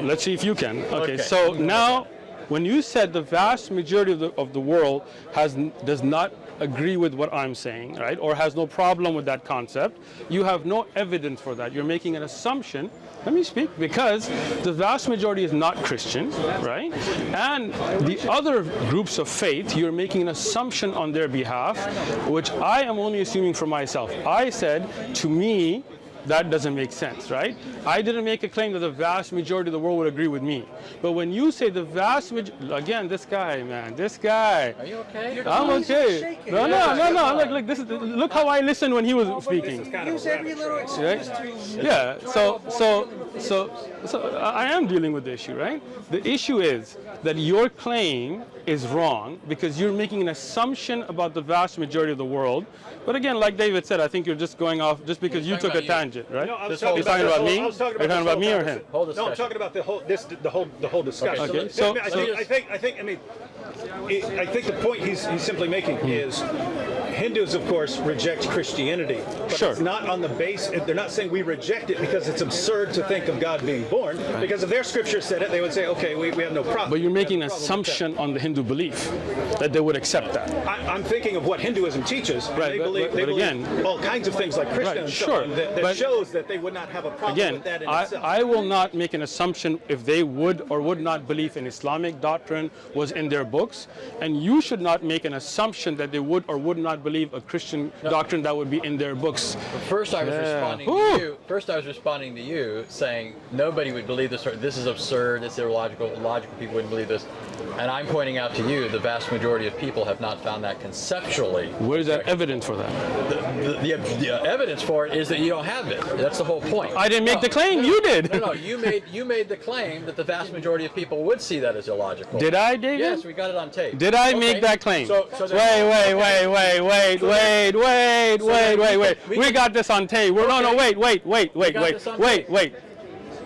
Let's see if you can. Okay. Okay. So now, when you said the vast majority of the world does not agree with what I'm saying, right, or has no problem with that concept, you have no evidence for that. You're making an assumption. Let me speak, because the vast majority is not Christian, right? And the other groups of faith, you're making an assumption on their behalf, which I am only assuming for myself. I said, to me, that doesn't make sense, right? I didn't make a claim that the vast majority of the world would agree with me. But when you say the vast majority, again, this guy, man, this guy. Are you okay? I'm okay. No. Look, this is, look how I listened when he was speaking. Use every little excuse to... Yeah, so I am dealing with the issue, right? The issue is that your claim is wrong because you're making an assumption about the vast majority of the world. But again, like David said, I think you're just going off just because you took a tangent, right? No, I was You're talking about me? You're talking about me or him? Whole No, I'm discussion. talking about the whole discussion. Okay, so- I think the point he's simply making is Hindus, of course, reject Christianity, but Sure. it's not on the base. They're not saying we reject it because it's absurd to think of God being born. Because if their scripture said it, they would say, okay, we have no problem. But you're making We an have no problem with that. assumption on the Hindu belief that they would accept that. I'm thinking of what Hinduism teaches. And Right, they but believe, they believe again- all kinds of things like Krishna Right, and so sure, on that but- shows that they would not have a problem Again, with that in itself. I will not make an assumption if they would or would not believe in Islamic doctrine was in their books, and you should not make an assumption that they would or would not believe a Christian doctrine that would be in their books. First, I was responding to Whew. you. First, I was responding to you, saying nobody would believe this. Or this is absurd. It's illogical. Logical people wouldn't believe this. And I'm pointing out to you, the vast majority of people have not found that conceptually. Where's that evidence for that? The evidence for it is that you don't have it. That's the whole point. I didn't make the claim, you did. No, you made the claim that the vast majority of people would see that as illogical. Did I, David? Yes, we got it on tape. Did I Okay. make that claim? So Wait. We got this on tape. No, wait.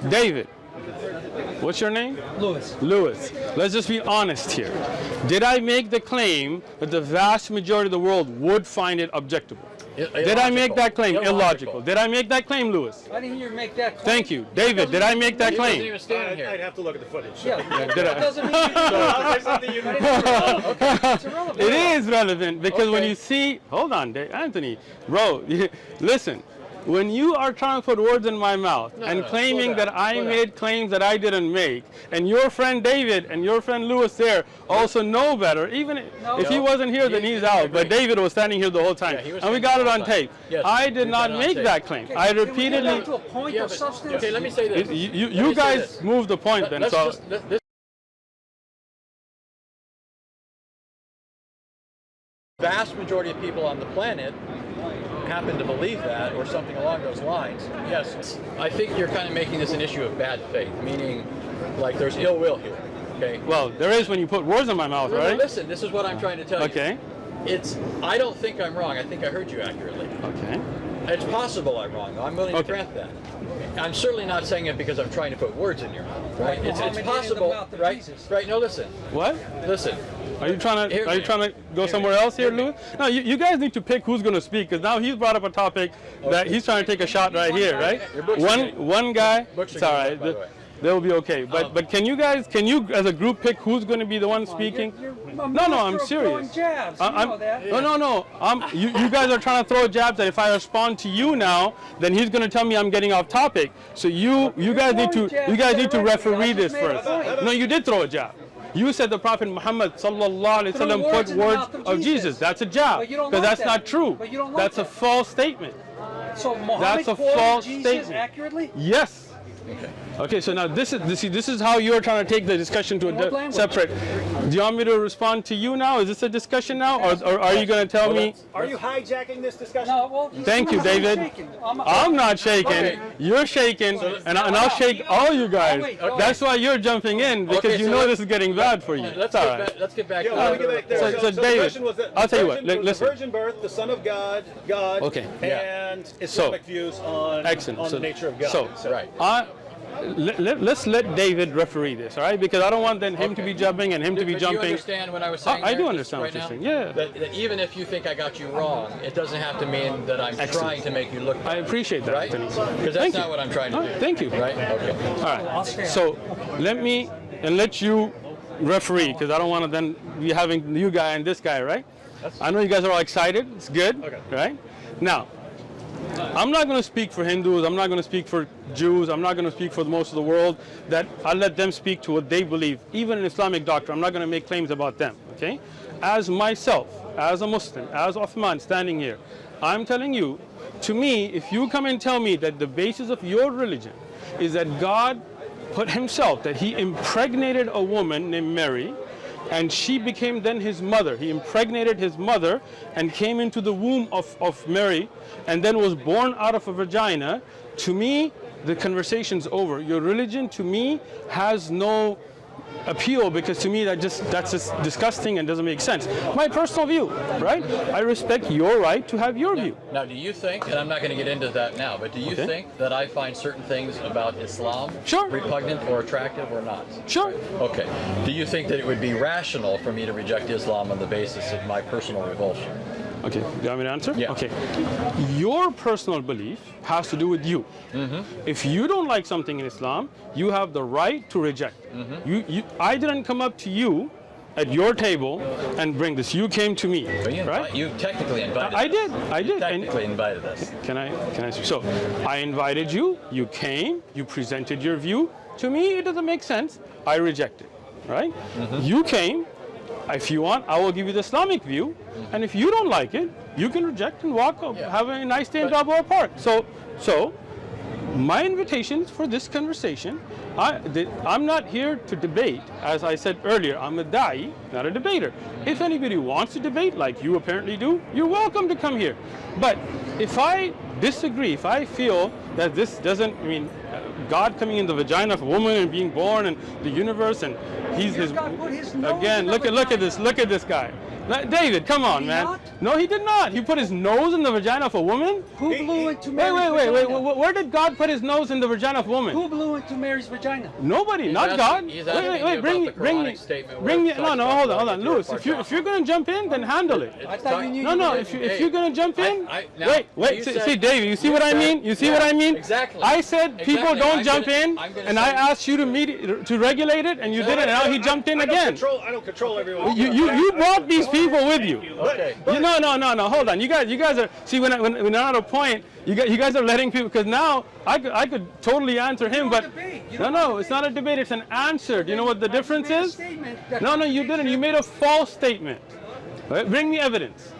David, what's your name? Lewis. Lewis. Let's just be honest here. Did I make the claim that the vast majority of the world would find it objectable? Did I make that claim? Illogical. Did I make that claim, Lewis? I didn't hear you make that claim. Thank you. David, did I make that He wasn't claim? even standing I'd here. have to look at the footage. Yeah, Did that I? doesn't mean it's irrelevant. It is relevant because when Okay. you see, hold on, Anthony, bro, listen. When you are trying to put words in my mouth and claiming slow down, that I slow down. made claims that I didn't make, and your friend David and your friend Lewis there also know better, even if he wasn't here, then he's out. But David was standing here the whole time, Yeah, he was and we standing got it the on whole time. tape. Yes, I did we not got it on make tape. that claim. I Can we get repeatedly. down to a point of substance? Okay, let me say this. You Let me say guys this. moved the point then. Let's So just, this vast majority of people on the planet happen to believe that or something along those lines. Yes, I think you're kind of making this an issue of bad faith, meaning like there's ill will here. Okay. well, there is when you put words in my mouth, No, right? listen, this is what I'm trying to tell you. Okay. I don't think I'm wrong. I think I heard you accurately. Okay. It's possible I'm wrong. I'm willing to grant that. I'm certainly not saying it because I'm trying to put words in your mouth, right? It's possible, right? Right? No, listen. What? Listen. Are you trying to go somewhere else here, Louis? No, you guys need to pick who's going to speak, because now he's brought up a topic that he's trying to take a shot right here, right? One guy. It's all right. They'll be okay. But can you as a group pick who's going to be the one speaking? No, I'm serious. No. You guys are trying to throw jabs that if I respond to you now, then he's going to tell me I'm getting off topic. So you guys need to referee this first. No, you did throw a jab. You said the Prophet Muhammad sallallahu alaihi wasallam put words of Jesus. That's a jab, because that's not true. That's a false statement. So That's a false statement. Accurately? Yes. Okay, so now this is how you're trying to take the discussion to a separate. Do you want me to respond to you now? Is this a discussion now, or are you going to tell me? Are you hijacking this discussion? No, well, Thank you, David. I'm not shaking. Okay. You're shaking, and I'll shake all you guys. That's why you're jumping in, because you know this is getting bad for you. Let's get back Yeah, let me to get back there. So the David, question was that I'll tell you what, the listen. virgin birth, the Son of God, Okay. and Islamic views on Excellent. the nature of God. So, right. Let's let David referee this, all right? Because I don't want then him to be jumping and him to be But jumping. Do you understand what I was saying? I do there understand right what you're now? saying. Yeah. That even if you think I got you wrong, it doesn't have to mean that I'm trying to make you look bad. I appreciate that, Right? Anthony. Because that's Thank not you. what I'm trying to do. Thank you. Right? Okay. All right. So let you referee, because I don't want to then be having you guy and this guy, right? I know you guys are all excited. It's good. Okay. Right? Now, I'm not going to speak for Hindus. I'm not going to speak for Jews. I'm not going to speak for most of the world. That I'll let them speak to what they believe. Even in Islamic doctrine, I'm not going to make claims about them. Okay? As myself, as a Muslim, as Uthman standing here, I'm telling you, to me, if you come and tell me that the basis of your religion is that God put himself, that he impregnated a woman named Mary, and she became then his mother. He impregnated his mother and came into the womb of Mary and then was born out of a vagina. To me, the conversation's over. Your religion, to me, has no appeal, because to me that's just disgusting and doesn't make sense. My personal view, right? I respect your right to have your view. Now, do you think, and I'm not going to get into that now, but do you think that I find certain things about Islam repugnant or attractive or not? Sure. Okay. Do you think that it would be rational for me to reject Islam on the basis of my personal revulsion? Okay, do you want me to answer? Yeah. Okay. Your personal belief has to do with you. If you don't like something in Islam, you have the right to reject it. I didn't come up to you at your table and bring this. You came to me, right? You technically invited us. I did. You technically invited us. Can I? So I invited you. You came. You presented your view. To me, it doesn't make sense. I reject it, right? You came. If you want, I will give you the Islamic view. And if you don't like it, you can reject and walk up, have a nice day in DAWAH Park. So my invitation for this conversation, I'm not here to debate. As I said earlier, I'm a da'i, not a debater. If anybody wants to debate, like you apparently do, you're welcome to come here. But if I disagree, if I feel that this doesn't, God coming in the vagina of a woman and being born and the universe, and he's his, again, look at this guy. David, come on, man. No, he did not. He put his nose in the vagina of a woman? Who blew into Mary's vagina? Wait. Where did God put his nose in the vagina of a woman? Who blew into Mary's vagina? Nobody, not God. He's Wait, bring me. No, hold on, Louis. If you're gonna jump in, then handle it. I thought you knew. No. If you're gonna jump in, wait. said- See, David, you see what I mean? You see what I mean? Exactly. I said people don't jump in, I'm gonna and I say- asked you to regulate it, and you didn't. And now he jumped in again. I don't control everyone. You brought these people with you. Okay. No. Hold on. You guys are. See, when I'm at a point, you guys are letting people. Because now I could totally answer him, but no, it's not a debate. It's an answer. Do you know what the difference is? No, you didn't. You made a false statement. Right? Bring me evidence.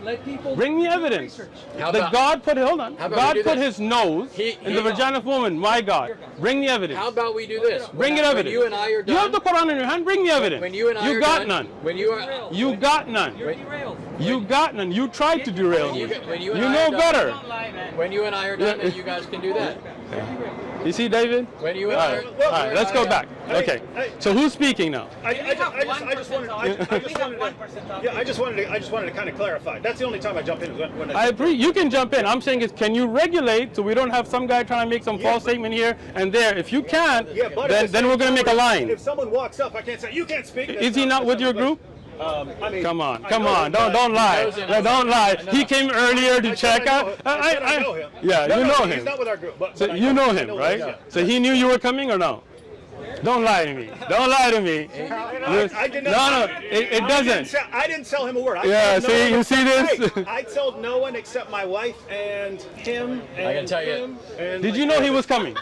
Bring me evidence. That God put. Hold on. God put his nose in the vagina of woman. My God. Bring me evidence. How about we do this? Bring it evidence. When you and I are done. You have the Quran in your hand. Bring me evidence. When you and I you are got done, none. When you are. You got none. You got none. You tried to derail me. When you You and I know are done- better. When you and I are done, then you guys can do that. You see, David? When you All right, all right, let's go back. Okay. So who's speaking now? I just wanted to kind of clarify. That's the only time I jump in. Is when I agree. You can jump in. I'm saying is, can you regulate so we don't have some guy trying to make some false statement here and there? If you can't, then we're going to make a line. If someone walks up, I can't say you can't speak. Is he not with your group? I mean, Come on. Don't lie. Don't lie. He came earlier to check out. I know him. Yeah, you know He's him. not with our group. But So I you know I him, him. right? So he knew you were coming or no? Don't lie to me. Don't lie to me. I did not. No, it doesn't. I didn't tell him a word. Yeah, see, you see this? Hey, I told no one except my wife and him. And I can tell you. him and Did you know he was coming?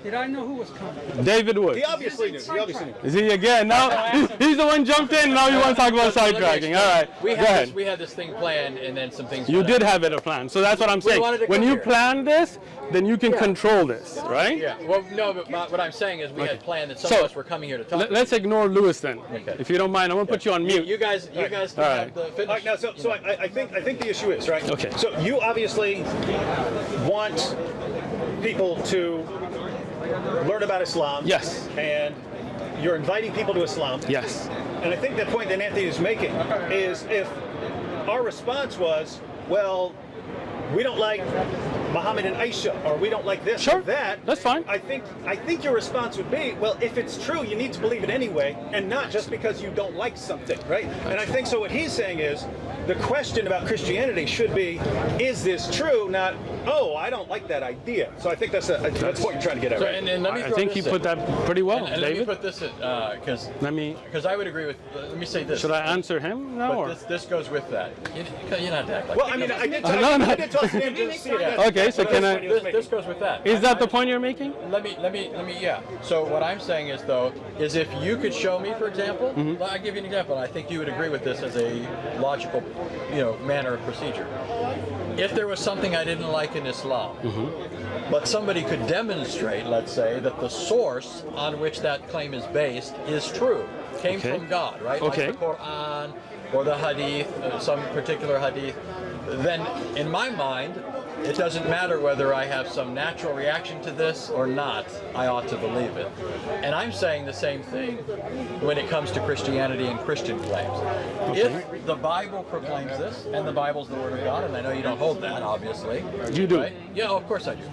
Did I know who was coming? David Wood. He obviously knew. He obviously knew. Is he again? Now he's the one jumped in. Now you want to talk about sidetracking. All right, We go ahead. had this thing planned, and then some things. You did have it a plan, so that's what I'm saying. wanted to When come you here. plan this, then you can control this, right? Yeah. Well, no, but what I'm saying is we had planned that some So, of us were coming here to talk. Let's ignore Lewis then, Okay. if you don't mind. I'm gonna put you on mute. You guys can All right. have the All finish. right, now, so I think the issue is right. Okay. So you obviously want people to learn about Islam. Yes. And you're inviting people to Islam. Yes. And I think the point that Anthony is making is if our response was, well, we don't like Muhammad and Aisha, or we don't like this Sure, or that. that's fine. I think your response would be, well, if it's true, you need to believe it anyway, and not just because you don't like something, right? And I think so. What he's saying is, the question about Christianity should be, is this true? Not, oh, I don't like that idea. So I think that's what you're trying to get at, So, right? and let me I throw think this you put in. that pretty well, And let me David. put this in because I would agree with. Let me say this. Should I answer him now? Or? But this goes with that. You're not act like. Well, I mean, I did talk to him to see that. Okay, so can I? This goes with that. Is that the point you're making? Let me. Yeah. So what I'm saying is though, is if you could show me, for example, I'll give you an example. I think you would agree with this as a logical, manner of procedure. If there was something I didn't like in Islam, but somebody could demonstrate, let's say, that the source on which that claim is based is true, came Okay. from God, right? Okay. Like the Quran or the Hadith, some particular Hadith, then in my mind, it doesn't matter whether I have some natural reaction to this or not, I ought to believe it. And I'm saying the same thing when it comes to Christianity and Christian claims. If the Bible proclaims this, and the Bible's the Word of God, and I know you don't hold that, obviously. You do. Right? Yeah, of course I do.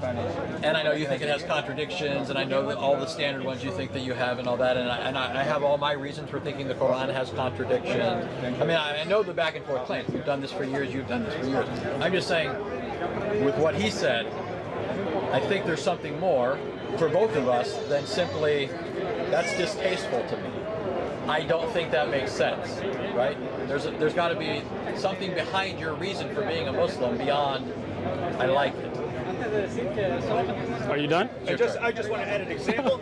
And I know you think it has contradictions, and I know that all the standard ones you think that you have and all that, and I have all my reasons for thinking the Quran has contradictions. I mean, I know the back and forth claims. We've done this for years, you've done this for years. I'm just saying, with what he said, I think there's something more for both of us than simply, that's distasteful to me. I don't think that makes sense, right? There's got to be something behind your reason for being a Muslim beyond, I like it. Are you done? I just want to add an example.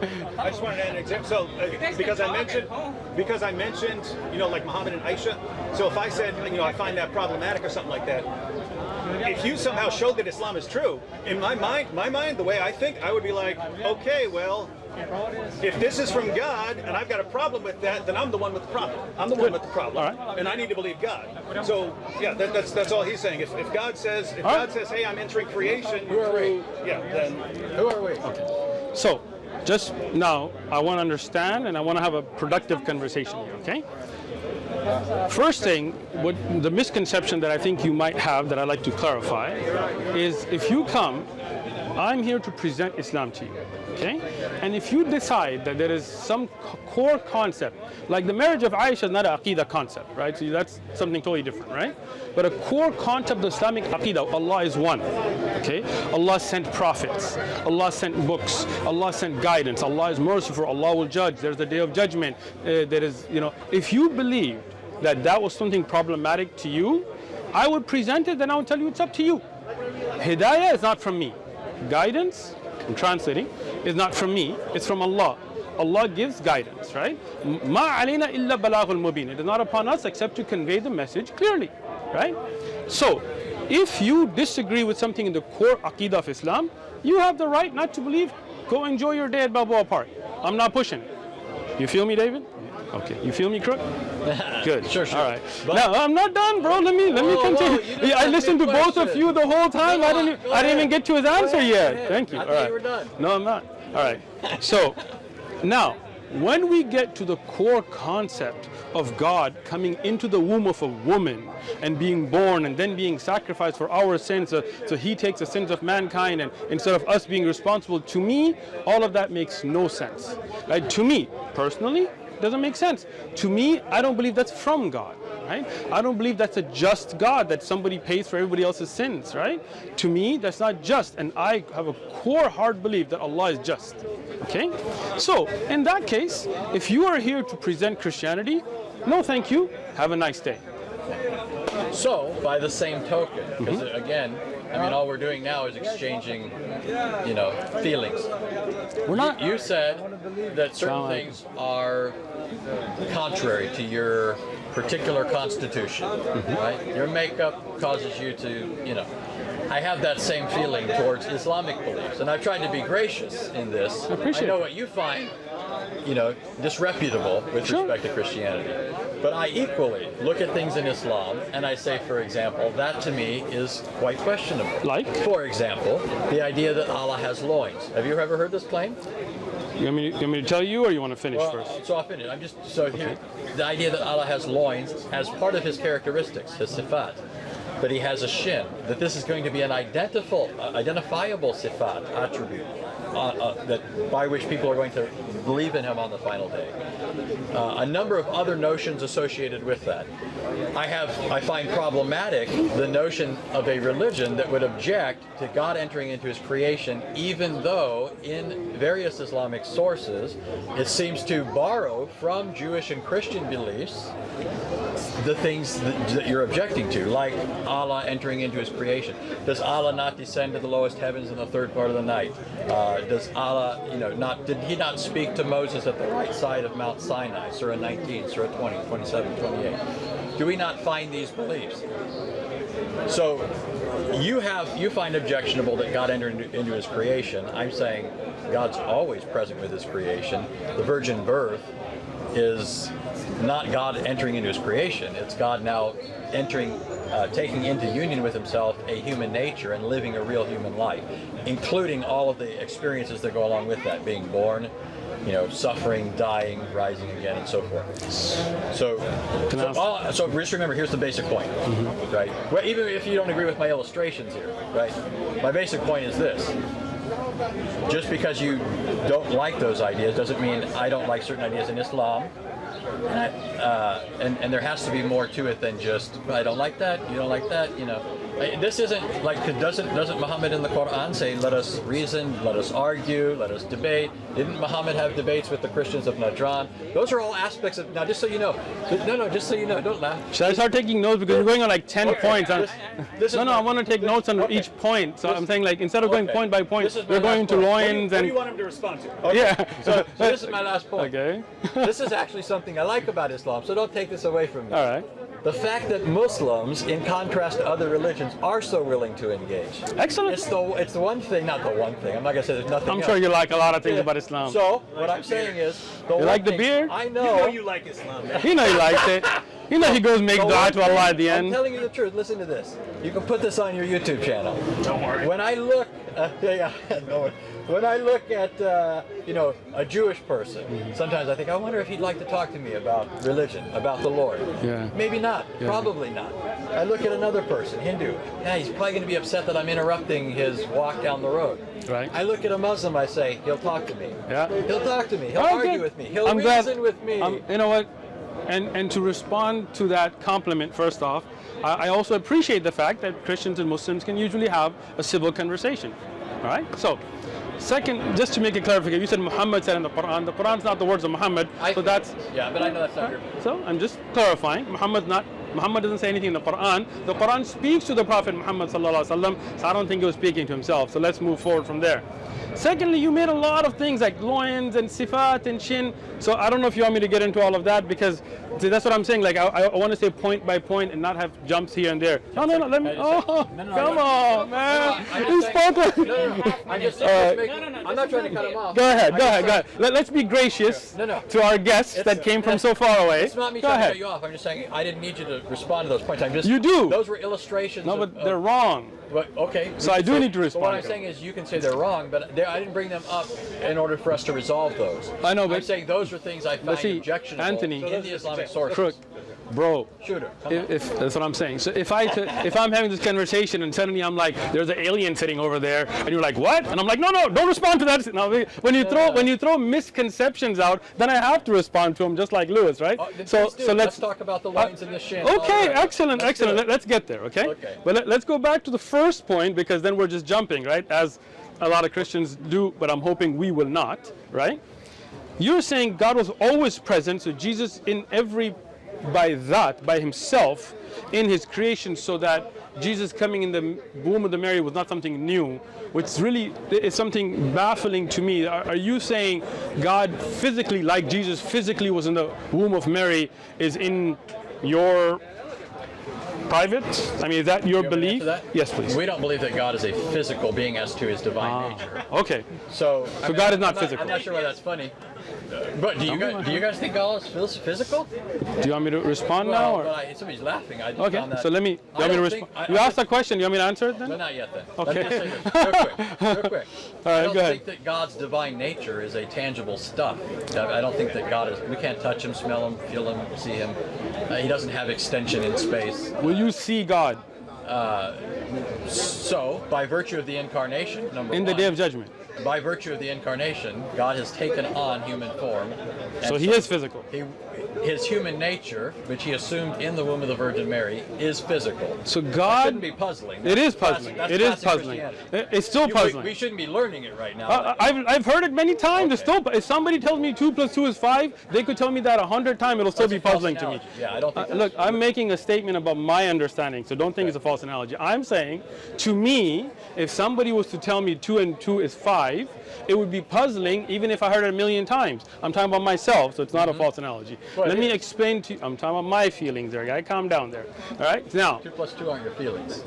So because I mentioned, like Muhammad and Aisha. So if I said, I find that problematic or something like that, if you somehow showed that Islam is true, in my mind, the way I think, I would be like, okay, well, if this is from God and I've got a problem with that, then I'm the one with the problem. I'm the one with the problem, All right. and I need to believe God. So yeah, that's all he's saying. If God says, hey, I'm entering creation, Who are we? then Who are we? So, just now, I want to understand and I want to have a productive conversation here, okay? First thing, what the misconception that I think you might have that I'd like to clarify is if you come, I'm here to present Islam to you, okay? And if you decide that there is some core concept, like the marriage of Aisha is not an Aqidah concept, right? So that's something totally different, right? But a core concept of Islamic Aqidah, Allah is one, okay? Allah sent prophets, Allah sent books, Allah sent guidance, Allah is merciful, Allah will judge, there's the day of judgment, there is, if you believed that was something problematic to you, I would present it, then I would tell you it's up to you. Hidayah is not from me. Guidance, I'm translating, is not from me, it's from Allah. Allah gives guidance, right? Ma alayna illa balaghul mubin. It is not upon us except to convey the message clearly, right? So, if you disagree with something in the core Aqidah of Islam, you have the right not to believe. Go enjoy your day at Balboa Park. I'm not pushing. You feel me, David? Okay. You feel me, Crook? Good. Sure. All right. Now I'm not done, bro. Let me continue. I listened to both of you the whole time. I didn't even get to his answer yet. Thank you. I All thought right. you were done. No, I'm not. All right. So now, when we get to the core concept of God coming into the womb of a woman and being born and then being sacrificed for our sins, so he takes the sins of mankind, and instead of us being responsible, to me, all of that makes no sense. Right? To me, personally, it doesn't make sense. To me, I don't believe that's from God. Right? I don't believe that's a just God, that somebody pays for everybody else's sins, right? To me, that's not just, and I have a core hard belief that Allah is just. Okay? So, in that case, if you are here to present Christianity, no thank you, have a nice day. So, by the same token, because again, I mean, all we're doing now is exchanging, feelings. We're not. You said that certain things are contrary to your particular constitution, right? Your makeup causes you to, I have that same feeling towards Islamic beliefs, and I've tried to be gracious in this. I know what you find, disreputable with respect to Christianity, but I equally look at things in Islam and I say, for example, that to me is quite questionable. Like? For example, the idea that Allah has loins. Have you ever heard this claim? You want me to tell you, or you want to finish first? So I'll finish. Here, the idea that Allah has loins as part of his characteristics, his sifat, but he has a shin, that this is going to be an identifiable sifat, attribute, by which people are going to believe in him on the final day. A number of other notions associated with that. I find problematic the notion of a religion that would object to God entering into his creation, even though in various Islamic sources it seems to borrow from Jewish and Christian beliefs the things that you're objecting to, like Allah entering into his creation. Does Allah not descend to the lowest heavens in the third part of the night? Does Allah, did he not speak to Moses at the right side of Mount Sinai? Surah 19, Surah 20, 27, 28. Do we not find these beliefs? So you find objectionable that God entered into his creation. I'm saying God's always present with his creation. The virgin birth is not God entering into his creation. It's God now taking into union with himself a human nature and living a real human life, including all of the experiences that go along with that, being born, suffering, dying, rising again, and so forth. So just remember, here's the basic point, right? Well, even if you don't agree with my illustrations here, right? My basic point is this. Just because you don't like those ideas doesn't mean I don't like certain ideas in Islam. And there has to be more to it than just, I don't like that, you don't like that, This isn't like, doesn't Muhammad in the Quran say, let us reason, let us argue, let us debate? Didn't Muhammad have debates with the Christians of Najran? Those are all aspects of, now just so you know, just so you know, don't laugh. Should I start taking notes, because we're going on like 10 points? I want to take notes on each point. So I'm saying, like, instead of going point by point, we're going to loins. What do you want him to respond to? Okay. Yeah. So this is my last point. Okay. This is actually something I like about Islam, so don't take this away from me. All right. The fact that Muslims, in contrast to other religions, are so willing to engage. Excellent. It's the one thing, not the one thing. I'm not going to say there's nothing else. I'm sure you like a lot of things about Islam. So, what I'm saying is... You like the beer? I know. You know you like Islam. You know he likes it. You know he goes make dua to Allah at the end. I'm telling you the truth. Listen to this. You can put this on your YouTube channel. Don't worry. When I look... When I look at, a Jewish person, sometimes I think, I wonder if he'd like to talk to me about religion, about the Lord. Yeah. Maybe not. Yeah. Probably not. I look at another person, Hindu. Yeah, he's probably going to be upset that I'm interrupting his walk down the road. Right. I look at a Muslim, I say, he'll talk to me. Yeah. He'll talk to me. He'll argue with me. He'll reason with me. You know what? And to respond to that compliment, first off, I also appreciate the fact that Christians and Muslims can usually have a civil conversation. All right? So, second, just to make a clarification, you said Muhammad said in the Quran's not the words of Muhammad, so that's... Yeah, but I know that's not your... So, I'm just clarifying, Muhammad doesn't say anything in the Quran. The Quran speaks to the Prophet Muhammad sallallahu alaihi wasallam, so I don't think he was speaking to himself. So let's move forward from there. Secondly, you made a lot of things like loins and sifat and shin. So I don't know if you want me to get into all of that, because see, that's what I'm saying. Like I want to say point by point and not have jumps here and there. No, let me. Come on, man. He's spoken. I'm not trying to cut him off. Go ahead. Let's be gracious to our guests that came from so far away. It's not me trying to cut you off. I'm just saying I didn't need you to to respond to those points. I'm just. You do. Those were illustrations. No, but they're wrong. But, okay. So I do need to respond. But what I'm to saying is, you can say they're wrong, but I didn't bring them up in order for us to resolve those. I know, but I'm saying those are things I find objectionable Anthony, in the Islamic sources. Crook, bro. Shooter. If that's what I'm saying. So if I'm having this conversation and suddenly I'm like, there's an alien sitting over there, and you're like, what? And I'm like, no, don't respond to that. No, when you throw misconceptions out, then I have to respond to them, just like Lewis, right? So let's talk about the lines in the shin. Okay, excellent. Let's get there. Okay. But let's go back to the first point, because then we're just jumping, right? As a lot of Christians do, but I'm hoping we will not, right? You're saying God was always present, so Jesus by himself in his creation, so that Jesus coming in the womb of the Mary was not something new, which really is something baffling to me. Are you saying God physically, like Jesus physically was in the womb of Mary, is in your private? I mean, is that your belief? Yes, please. We don't believe that God is a physical being as to his divine nature. Okay. So God is not physical. I'm not sure why that's funny. But do you guys think God is physical? Do you want me to respond now? Or? Well, somebody's laughing. I just Okay, found that. so let me. You want me to respond? You asked a question. You want me to answer it then? No, not yet then. Okay. Let me just say this real quick. All right, I don't go ahead. think that God's divine nature is a tangible stuff. I don't think that God is. We can't touch him, smell him, feel him, see him. He doesn't have extension in space. Will you see God? So, by virtue of the incarnation, in the day of judgment. By virtue of the incarnation, God has taken on human form. So he is physical. His human nature, which he assumed in the womb of the Virgin Mary, is physical. So God. That shouldn't be puzzling. It is puzzling. It is puzzling. It's still puzzling. We shouldn't be learning it right now. I've heard it many times. It's still. If somebody tells me 2 + 2 is 5, they could tell me that 100 times. It'll still be puzzling to me. Yeah, I don't think. Look, I'm making a statement about my understanding, so don't think it's a false analogy. I'm saying, to me, if somebody was to tell me 2 and 2 is 5, it would be puzzling even if I heard it 1,000,000 times. I'm talking about myself, so it's not a false analogy. Let me explain to you. I'm talking about my feelings there, guy. Calm down there. All right? Now, 2 + 2 aren't your feelings.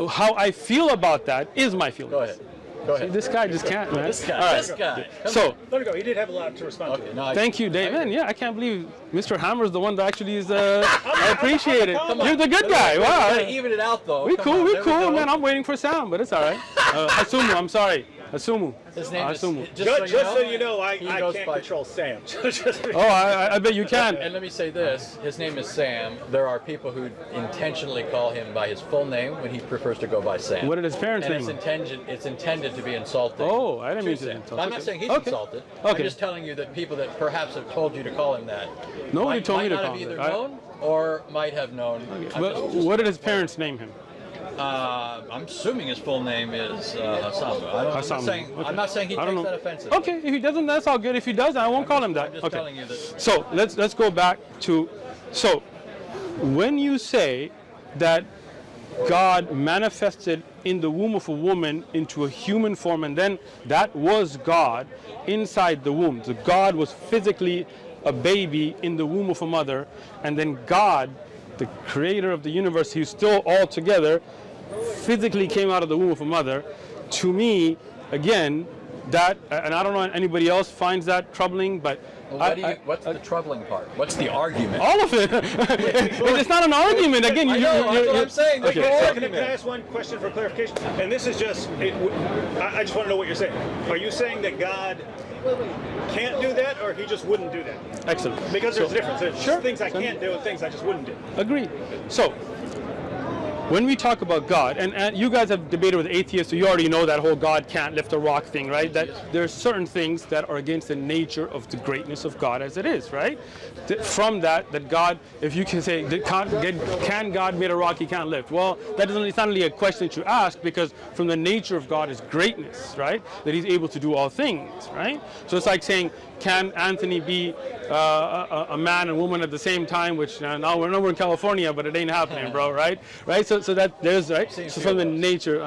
how I feel about that is my feelings. Go ahead. Go ahead. See, this guy just can't, man. This guy. All right. This guy. So, Let it go. He did have a lot to respond to. No, thank you, Dave. Man, yeah, I can't believe Mr. Hammer's the one that actually is. I appreciate it. You're the good guy. Wow. Gotta even it out though. We Come cool, on, we there cool, go. man. I'm waiting for sound, but it's all right. Asumu, I'm sorry. Asumu. His name is, Asumu. Just so you know, I goes can't by- control Sam. Oh, I bet you can. And let me say this, his name is Sam. There are people who intentionally call him by his full name when he prefers to go by Sam. What did his parents And name him? it's intended to be insulting. Oh, I didn't mean to Sam. insult. I'm not saying he's Okay. insulted. Okay. I'm just telling you that people that perhaps have told you to call him that Nobody told me to might call not him have that. either known or might have known. But what did his parents name him? I'm assuming his full name is Hasamu. I'm not saying he I don't takes know. that offensive. Okay, if he doesn't, that's all good. If he does, I won't call him that. I'm just Okay. telling you that. So let's go back to. So when you say that God manifested in the womb of a woman into a human form, and then that was God inside the womb. So God was physically a baby in the womb of a mother, and then God, the creator of the universe, who's still all together, physically came out of the womb of a mother. To me, again, that, and I don't know if anybody else finds that troubling, but What's the troubling part? What's the argument? all of it. It's not an argument. Again, I know, that's what I'm saying. There's Okay. no Can I argument. ask one question for clarification? And this is just, I just want to know what you're saying. Are you saying that God can't do that, or he just wouldn't do that? Excellent. Because there's a difference. There's Sure. things I can't do and things I just wouldn't do. Agreed. So, when we talk about God, and you guys have debated with atheists, so you already know that whole God can't lift a rock thing, right? That there's certain things that are against the nature of the greatness of God as it is, right? From that God, if you can say, can God made a rock he can't lift? Well, it's not really a question that you ask, because from the nature of God is greatness, right? That he's able to do all things, right? So it's like saying, can Anthony be a man and woman at the same time? Which now we're in California, but it ain't happening, bro, right? Right? So that there's right. So from the nature,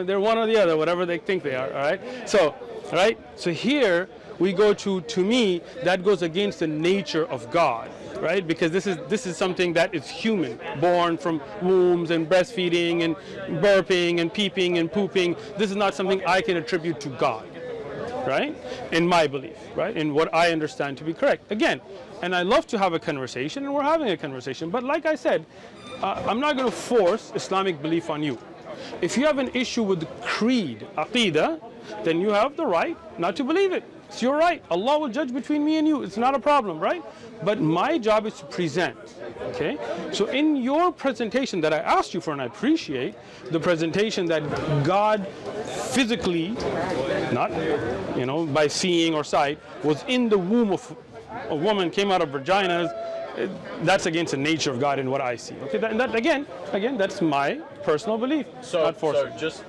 they're one or the other, whatever they think they are. All right. So, right. So here we go to me that goes against the nature of God, right? Because this is something that is human, born from wombs and breastfeeding and burping and peeping and pooping. This is not something I can attribute to God. right? In my belief, right? In what I understand to be correct. Again, and I love to have a conversation, and we're having a conversation. But like I said, I'm not going to force Islamic belief on you. If you have an issue with the creed, aqidah, then you have the right not to believe it. It's your right. Allah will judge between me and you. It's not a problem, right? But my job is to present, okay? So in your presentation that I asked you for, and I appreciate the presentation that God physically, not, you know, by seeing or sight, was in the womb of a woman, came out of vaginas. That's against the nature of God in what I see. Okay, that again, that's my personal belief. So just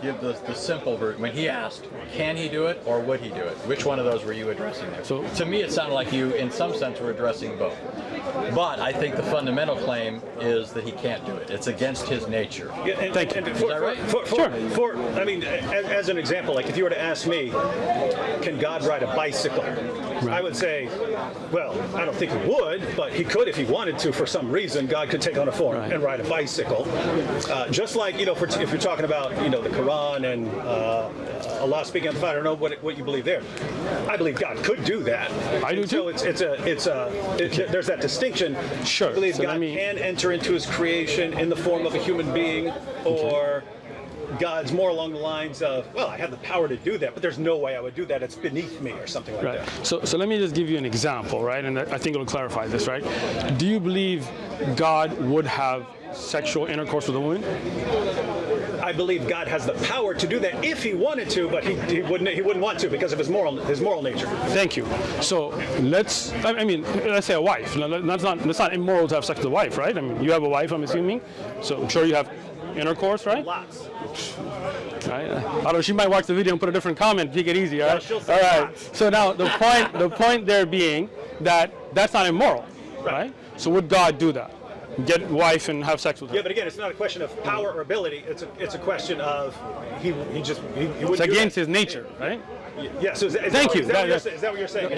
give the simple version. When he asked, can he do it or would he do it? Which one of those were you addressing there? So to me, it sounded like you, in some sense, were addressing both. But I think the fundamental claim is that he can't do it. It's against his nature. Yeah, Thank you. Is that right? Sure. I mean, as an example, like if you were to ask me, can God ride a bicycle? Right. I would say, well, I don't think he would, but he could if he wanted to. For some reason, God could take on a form and ride a bicycle. Just like, you know, if you're talking about, you know, the Quran and Allah speaking on the fire, I don't know what you believe there. I believe God could do that. I do too. So there's that distinction. Sure. I believe So God can enter into his creation in the form of a human being, or God's more along the lines of, well, I have the power to do that, but there's no way I would do that. It's beneath me, or something like that. So let me just give you an example, right? And I think it'll clarify this, right? Do you believe God would have sexual intercourse with a woman? I believe God has the power to do that if he wanted to, but he wouldn't want to because of his moral nature. Thank you. So let's say a wife. That's not immoral to have sex with a wife, right? I mean, you have a wife, I'm assuming. So I'm sure you have intercourse, right? Lots. Right. I don't know. She might watch the video and put a different comment. Take it easy, all right? Yeah, she'll say all right. lots. So now the point there being that that's not immoral, right? So would God do that? Get wife and have sex with her? Yeah, but again, it's not a question of power or ability. It's a question of he wouldn't. It's against his nature, right? Yeah. So is that what you're saying?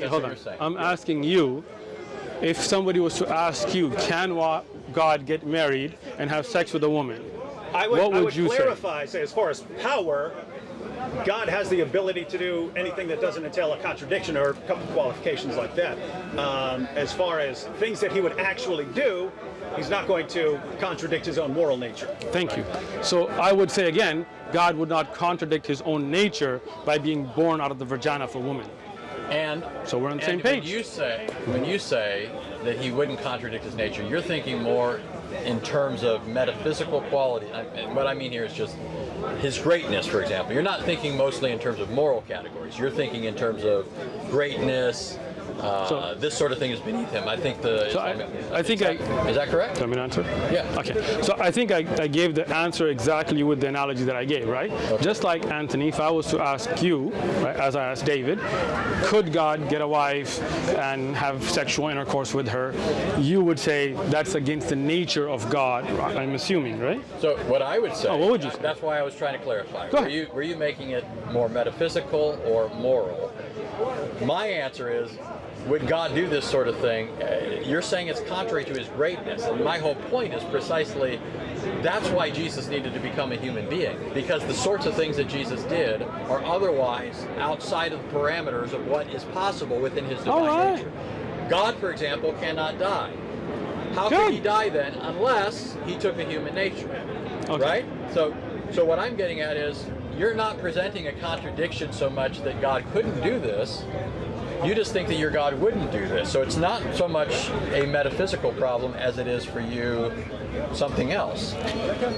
Hold on. I'm asking you, if somebody was to ask you, can God get married and have sex with a woman? What would you clarify, say, as far as power, God has the ability to do anything that doesn't entail a contradiction or a couple of qualifications like that. As far as things that he would actually do, he's not going to contradict his own moral nature. Thank you. So I would say again, God would not contradict his own nature by being born out of the vagina of a woman. And so we're on the same page. When you say that he wouldn't contradict his nature, you're thinking more in terms of metaphysical quality. And what I mean here is just his greatness, for example. You're not thinking mostly in terms of moral categories. You're thinking in terms of greatness. This sort of thing is beneath him. I think is that correct? Let me answer. Yeah. Okay. So I think I gave the answer exactly with the analogy that I gave, right? Okay. Just like Anthony, if I was to ask you, right, as I asked David, could God get a wife and have sexual intercourse with her? You would say that's against the nature of God. I'm assuming, right? So what I would say. What would you say? That's why I was trying to clarify. Go ahead. Were you making it more metaphysical or moral? My answer is, would God do this sort of thing? You're saying it's contrary to his greatness, and my whole point is precisely that's why Jesus needed to become a human being, because the sorts of things that Jesus did are otherwise outside of the parameters of what is possible within his divine nature. God, for example, cannot die. How could he die then unless he took a human nature, right? So what I'm getting at is, you're not presenting a contradiction so much that God couldn't do this. You just think that your God wouldn't do this. So it's not so much a metaphysical problem as it is for you something else.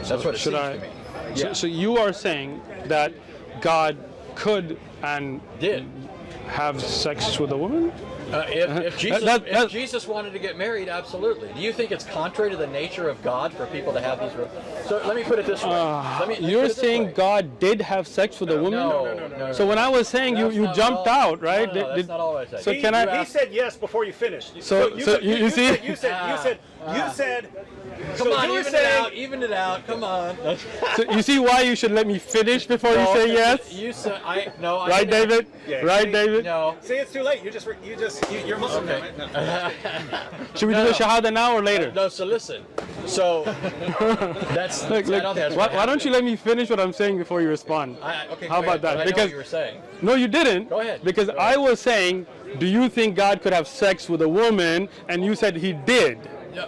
That's what it seems to me. Yeah. So you are saying that God could and did have sex with a woman? If Jesus wanted to get married, absolutely. Do you think it's contrary to the nature of God for people to have these? So let me put it this way. You're saying God did have sex with a woman? No. So when I was saying you jumped out, right? No, that's not all I said. So he said yes before you finished. You said. Come on, even it out. Come on. So you see why you should let me finish before you say yes? You said right, David? Yeah, right, David? No. See, it's too late. You're Muslim. Okay. Should we do the Shahada now or later? No. So listen. So that's. Look, I don't think that's why don't you let me finish what I'm saying before you respond? Okay, How about that? I know Because what you were saying. no, you didn't. Go ahead. Because Go I ahead. was saying, do you think God could have sex with a woman? And you said he did. Okay.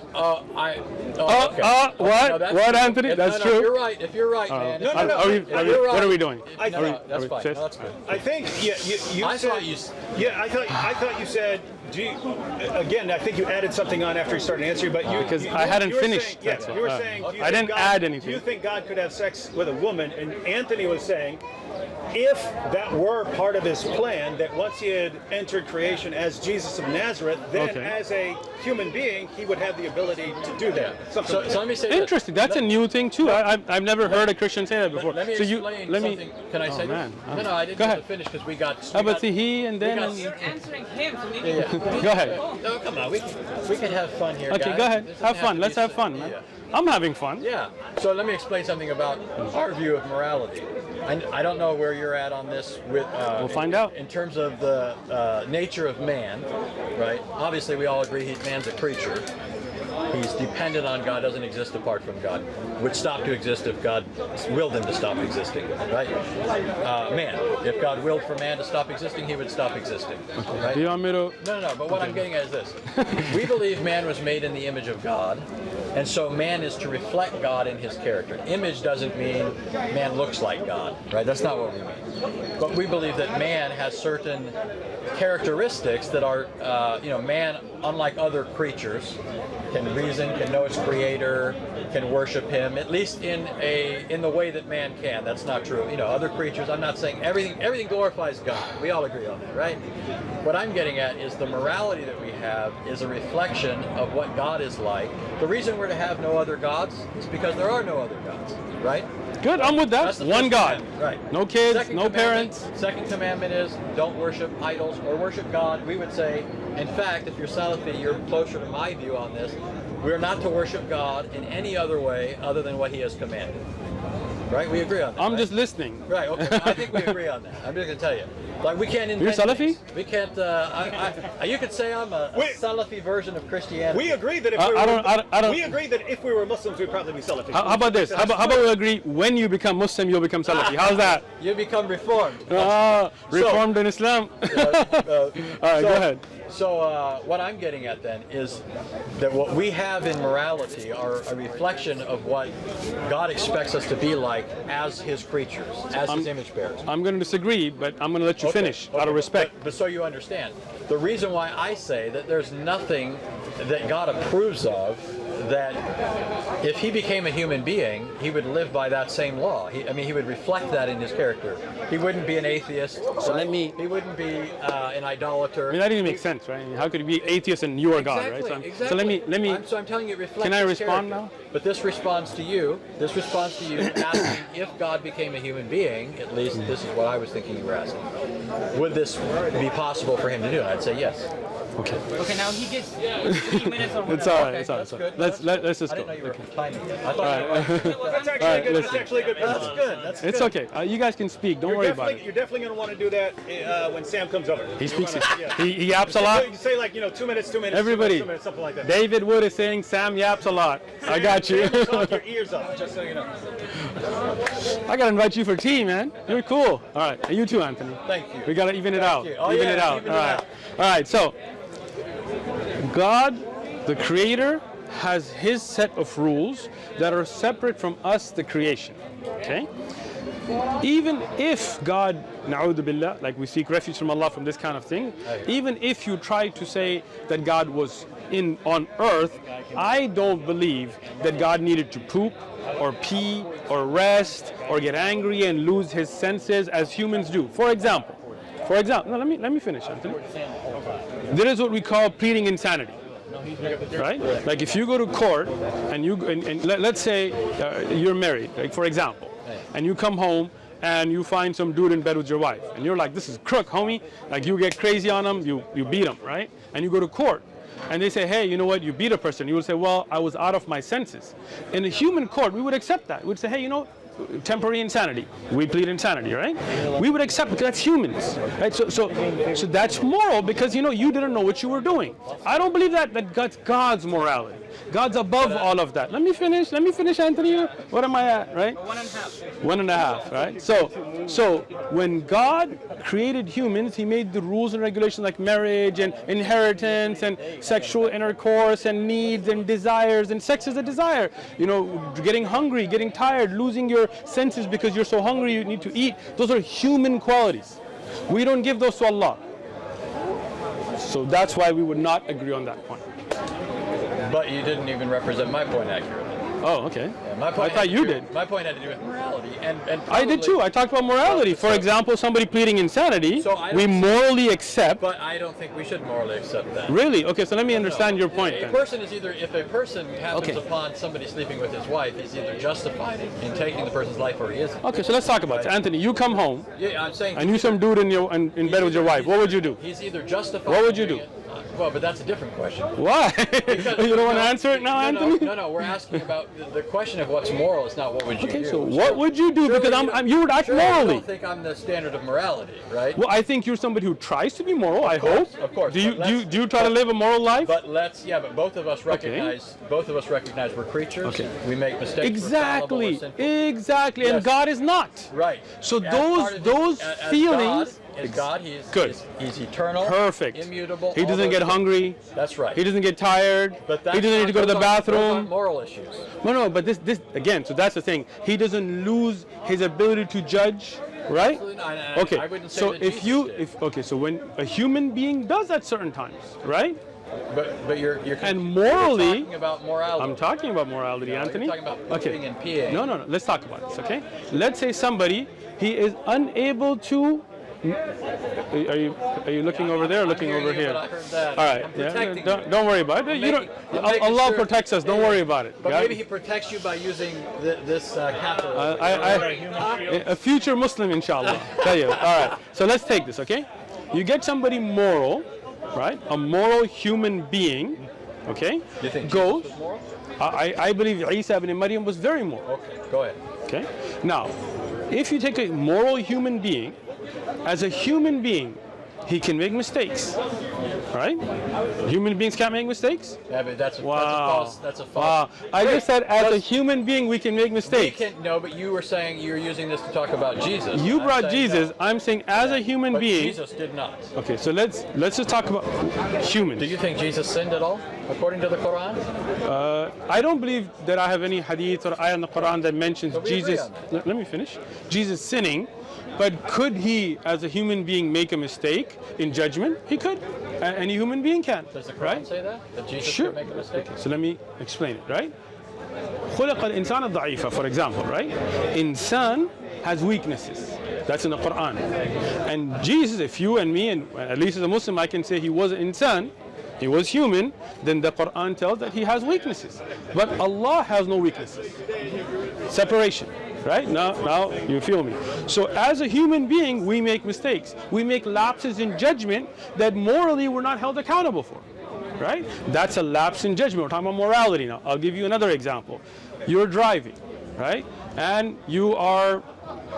What? No, that's What, true. Anthony? That's no, true? You're right. If you're right, man. No, Are we- You're right. What are we doing? I No, think, no, that's fine. Just- No, that's good. I think you I said. thought you. Yeah, I thought you said. Again, I think you added something on after you started answering, but you Because I hadn't you were finished, Saying, yeah, that's you were all. saying. Do you I think didn't add anything. Do you think God could have sex with a woman? And Anthony was saying, if that were part of his plan, that once he had entered creation as Jesus of Nazareth, then Okay. as a human being, he would have the ability to do that. Something like So let me say this. Interesting. That's a new thing too. I've never heard a Christian say that before. Let me so explain something. Can I say man. this? No, I didn't Go get ahead. to finish because we got. But see, he and then. You're answering him, so maybe. Yeah. Go ahead. No, come on. We can have fun here. Okay, guys. go ahead. This doesn't Have fun. to Let's be have so- fun, man. Yeah. I'm having fun. Yeah. So let me explain something about our view of morality. I don't know where you're at on this. We'll find out. In terms of the nature of man, right? Obviously, we all agree man's a creature. He's dependent on God, doesn't exist apart from God. Would stop to exist if God willed him to stop existing, right? Man, if God willed for man to stop existing, he would stop existing, right? Do you want me to? No, but what I'm getting at is this. We believe man was made in the image of God, and so man is to reflect God in his character. Image doesn't mean man looks like God, right? That's not what we mean. But we believe that man has certain characteristics that are, man, unlike other creatures, can reason, can know its creator, can worship him, at least in the way that man can. That's not true. Other creatures, I'm not saying everything glorifies God. We all agree on that, right? What I'm getting at is the morality that we have is a reflection of what God is like. The reason we're to have no other gods is because there are no other gods, right? Good. I'm with that. That's the One first God. commandment, right? No kids. Second No commandment- parents. Second commandment is don't worship idols or worship God. We would say, in fact, if you're Salafi, you're closer to my view on this. We're not to worship God in any other way other than what He has commanded. Right? We agree on that. I'm right? just listening. Right. Okay. I think we agree on that. I'm just gonna tell you. Like we can't. You're Salafi? things. We can't. You could say I'm a Salafi version of Christianity. We agree that if I we were, don't- we agree that if we were Muslims, we'd probably be Salafi. How about this? How about we agree? When you become Muslim, you'll become Salafi. How's that? You become reformed. Reformed in Islam. All right, go ahead. So what I'm getting at then is that what we have in morality are a reflection of what God expects us to be like as His creatures, as His image bearers. I'm going to disagree, but I'm going to let you finish out of respect. But so you understand, the reason why I say that there's nothing that God approves of that if He became a human being, He would live by that same law. He would reflect that in His character. He wouldn't be an atheist. So right? let me- He wouldn't be an idolater. I mean, that didn't make sense, right? How could you be atheist and you are God, right? Exactly. So let me. I'm telling you, it reflects. Can I His respond character. now? But this responds to you. This responds to you asking if God became a human being. At least this is what I was thinking you were asking. Would this be possible for Him to do? And I'd say yes. Okay. Okay, now he gets 3 minutes or whatever. It's all right. Okay, It's all right. that's It's all good. right. Let's just I go. didn't know you were Okay. timing it. I thought you were. That's actually All right, good. listen. That's actually a good. That's good. That's It's good. okay. You guys can speak. Don't worry about it. You're definitely going to want to do that when Sam comes over. He speaks. Yeah. He yaps a lot. You say like 2 minutes, 2 minutes. Everybody. 2 minutes, something like that. David Wood is saying Sam yaps a lot. I got you. Sam will talk your ears off, just so you know. I gotta invite you for tea, man. You're cool. All right, and you too, Anthony. Thank you. We gotta even it out. you. Oh, even yeah, it out. even All it right. out. All right. So, God, the Creator, has His set of rules that are separate from us, the creation. Okay. Even if God, na'udhu billah, like we seek refuge from Allah from this kind of thing, even if you try to say that God was on earth, I don't believe that God needed to poop or pee or rest or get angry and lose his senses as humans do. For example, no, let me finish, Anthony. There is what we call pleading insanity. Right? Like if you go to court and let's say you're married, like for example, and you come home and you find some dude in bed with your wife, and you're like, this is crook, homie. Like you get crazy on him, you beat him, right? And you go to court, and they say, hey, you know what? You beat a person. You would say, well, I was out of my senses. In a human court, we would accept that. We would say, hey, temporary insanity. We plead insanity, right? We would accept because that's humans, right? So that's moral because you didn't know what you were doing. I don't believe that's God's morality. God's above all of that. Let me finish, Anthony. What am I at, right? 1.5. 1.5, right? So when God created humans, he made the rules and regulations like marriage and inheritance and sexual intercourse and needs and desires, and sex is a desire. You know, getting hungry, getting tired, losing your senses because you're so hungry you need to eat. Those are human qualities. We don't give those to Allah. So that's why we would not agree on that point. But you didn't even represent my point accurately. Oh, okay. Yeah, my point I thought you did. My point had to do with morality, and I did too. I talked about morality. For example, somebody pleading insanity, we morally accept. But I don't think we should morally accept that. Really? Okay, so let me understand your point A then. person is either, if a person happens upon somebody sleeping with his wife, he's either justified in taking the person's life or he isn't. Okay, so let's talk about it. Anthony, you come home Yeah, I'm saying. and you some dude in bed with your wife. What would you do? He's either justified. What would you in doing do? it- Well, but that's a different question. Why? Because- You don't want to answer it now, Anthony? No, we're asking about the question of what's moral. It's not what would you do. Okay, so what would you do? Because you would act surely morally. You don't think I'm the standard of morality, right? Well, I think you're somebody who tries to be moral. I hope. Of course. Do but you try to live a moral life? But both of us recognize we're creatures. Okay. We make mistakes. Exactly. We're fallible, we're sinful. Exactly. And Yes. God is not. Right. So As part of those as feelings. God, as God, he's Good. He's eternal. Perfect. Immutable. He all doesn't those get things. hungry. That's right. He doesn't get tired. But He doesn't need to go to the those aren't bathroom. moral issues. No, but this again. So that's the thing. He doesn't lose his ability to judge, right? Absolutely not. And Okay. I wouldn't say So that if Jesus did. so when a human being does at certain times, right? But you're And morally, you're talking about morality. I'm talking about morality, No, Anthony. You're talking about pooping and peeing. No. Let's talk about this, okay? Let's say somebody he is unable to. Are you looking over there or looking hearing over you, here? but I heard that. All right. I'm protecting you. Don't worry about it. I'm making Allah sure- protects us. Don't worry about it. But Got maybe it? he protects you by using this catheter. A future Muslim, inshallah. Tell you. All right. So let's take this, okay? You get somebody moral, right? A moral human being, okay? You think goes. Jesus was moral? I believe Isa ibn Maryam was very moral. Okay, go ahead. Okay. Now, if you take a moral human being, as a human being, he can make mistakes, right? Human beings can't make mistakes. Yeah, but that's a Wow. false. Wow. I Wait, just said as a let's- human being we can make We mistakes. no, but you were saying you were using this to talk about Jesus. You I'm brought saying Jesus. no. I'm saying as a human But being. Jesus did not. Okay, so let's just talk about humans. Do you think Jesus sinned at all, according to the Quran? I don't believe that I have any hadith or ayah in the Quran that mentions But we agree Jesus. on that. Let me finish. Jesus sinning, but could he, as a human being, make a mistake in judgment? He could. Any human being can. Does the Quran Right? say that? That Jesus Sure. could make a mistake? So let me explain it, right? خلق الإنسان ضعيفا, for example, right? Insan has weaknesses. That's in the Quran. And Jesus, if you and me, and at least as a Muslim, I can say he was an insan, he was human, then the Quran tells that he has weaknesses. But Allah has no weaknesses. Separation. Right? Now you feel me. So as a human being, we make mistakes. We make lapses in judgment that morally we're not held accountable for. Right? That's a lapse in judgment. We're talking about morality now. I'll give you another example. You're driving, right? And you are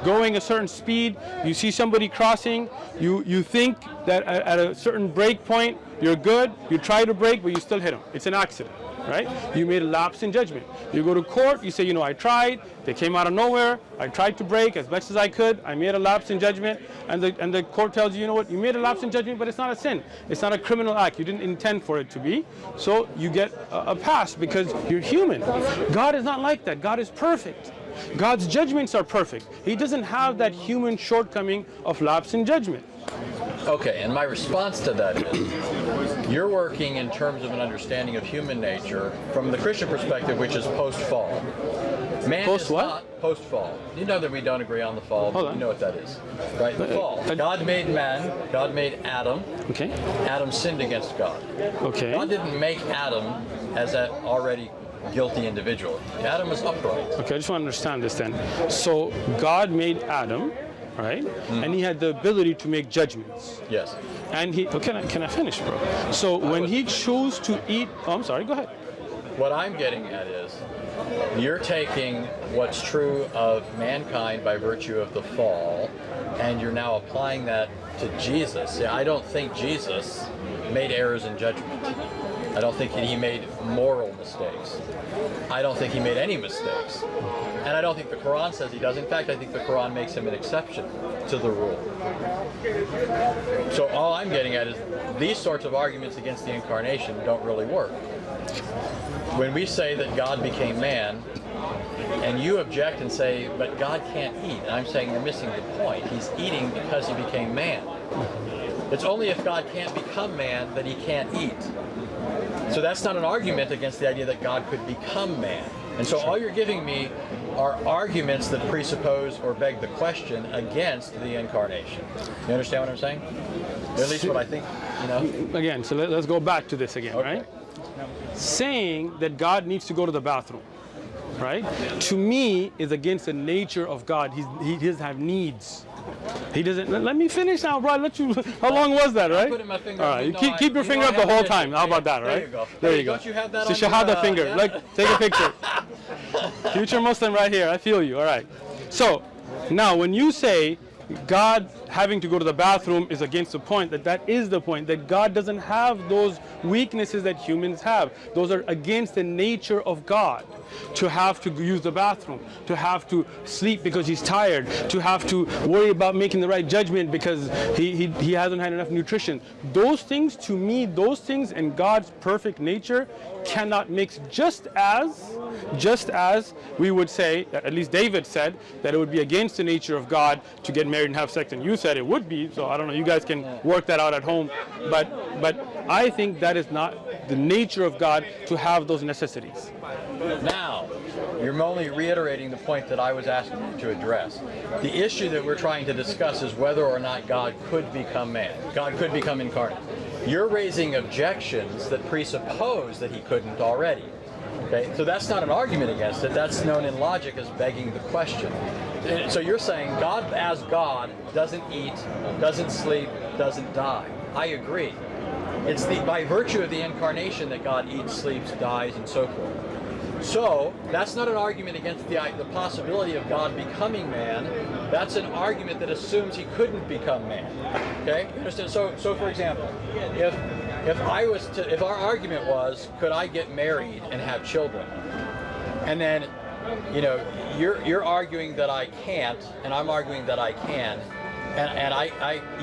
going a certain speed. You see somebody crossing. You think that at a certain break point, you're good. You try to brake, but you still hit them. It's an accident. Right? You made a lapse in judgment. You go to court, you say, I tried, they came out of nowhere, I tried to brake as best as I could, I made a lapse in judgment, and the court tells you, you know what, you made a lapse in judgment, but it's not a sin. It's not a criminal act. You didn't intend for it to be. So you get a pass because you're human. God is not like that. God is perfect. God's judgments are perfect. He doesn't have that human shortcoming of lapse in judgment. Okay, and my response to that is, you're working in terms of an understanding of human nature from the Christian perspective, which is post-fall. Man Post is what? not post-fall. You know that we don't agree on the fall, Hold but on. you know what that is, right? The fall. God made man, God made Adam. Okay. Adam sinned against God. Okay. God didn't make Adam as that already guilty individual. Adam was upright. Okay, I just want to understand this then. So God made Adam, right? And he had the ability to make judgments. Yes. And he, can I finish, bro? So when he chose to eat, I'm sorry, go ahead. What I'm getting at is, you're taking what's true of mankind by virtue of the fall, and you're now applying that to Jesus. See, I don't think Jesus made errors in judgment. I don't think he made moral mistakes. I don't think he made any mistakes. And I don't think the Quran says he does. In fact, I think the Quran makes him an exception to the rule. So all I'm getting at is these sorts of arguments against the incarnation don't really work. When we say that God became man, and you object and say, but God can't eat, and I'm saying you're missing the point. He's eating because he became man. It's only if God can't become man that he can't eat. So that's not an argument against the idea that God could become man. And so all you're giving me are arguments that presuppose or beg the question against the incarnation. You understand what I'm saying? At least what I think, you know? Again, so let's go back to this again, Okay. right? Saying that God needs to go to the bathroom, right? To me, is against the nature of God. He doesn't have needs. He doesn't. Let me finish now, bro. How long was that, right? I'm putting my finger All up. right, You you know keep your you finger know up I the have whole an time. issue. How about that, There right? you go. There Hey, you go. don't you have that It's on Shahada your, finger. yeah? Look, take a picture. Future Muslim right here. I feel you. All right. So now, when you say God having to go to the bathroom is against the point, that is the point, that God doesn't have those weaknesses that humans have. Those are against the nature of God. To have to use the bathroom, to have to sleep because he's tired, to have to worry about making the right judgment because he hasn't had enough nutrition. Those things, to me, those things and God's perfect nature cannot mix, just as we would say, at least David said, that it would be against the nature of God to get married and have sex, and you said it would be, so I don't know, you guys can work that out at home, but I think that is not the nature of God to have those necessities. Now, you're only reiterating the point that I was asking you to address. The issue that we're trying to discuss is whether or not God could become man. God could become incarnate. You're raising objections that presuppose that he couldn't already. Okay, so that's not an argument against it. That's known in logic as begging the question. So you're saying God as God doesn't eat, doesn't sleep, doesn't die. I agree. It's by virtue of the incarnation that God eats, sleeps, dies, and so forth. So that's not an argument against the possibility of God becoming man. That's an argument that assumes he couldn't become man. Okay? Understand? So for example, if our argument was, could I get married and have children, and then, you know, you're arguing that I can't, and I'm arguing that I can. And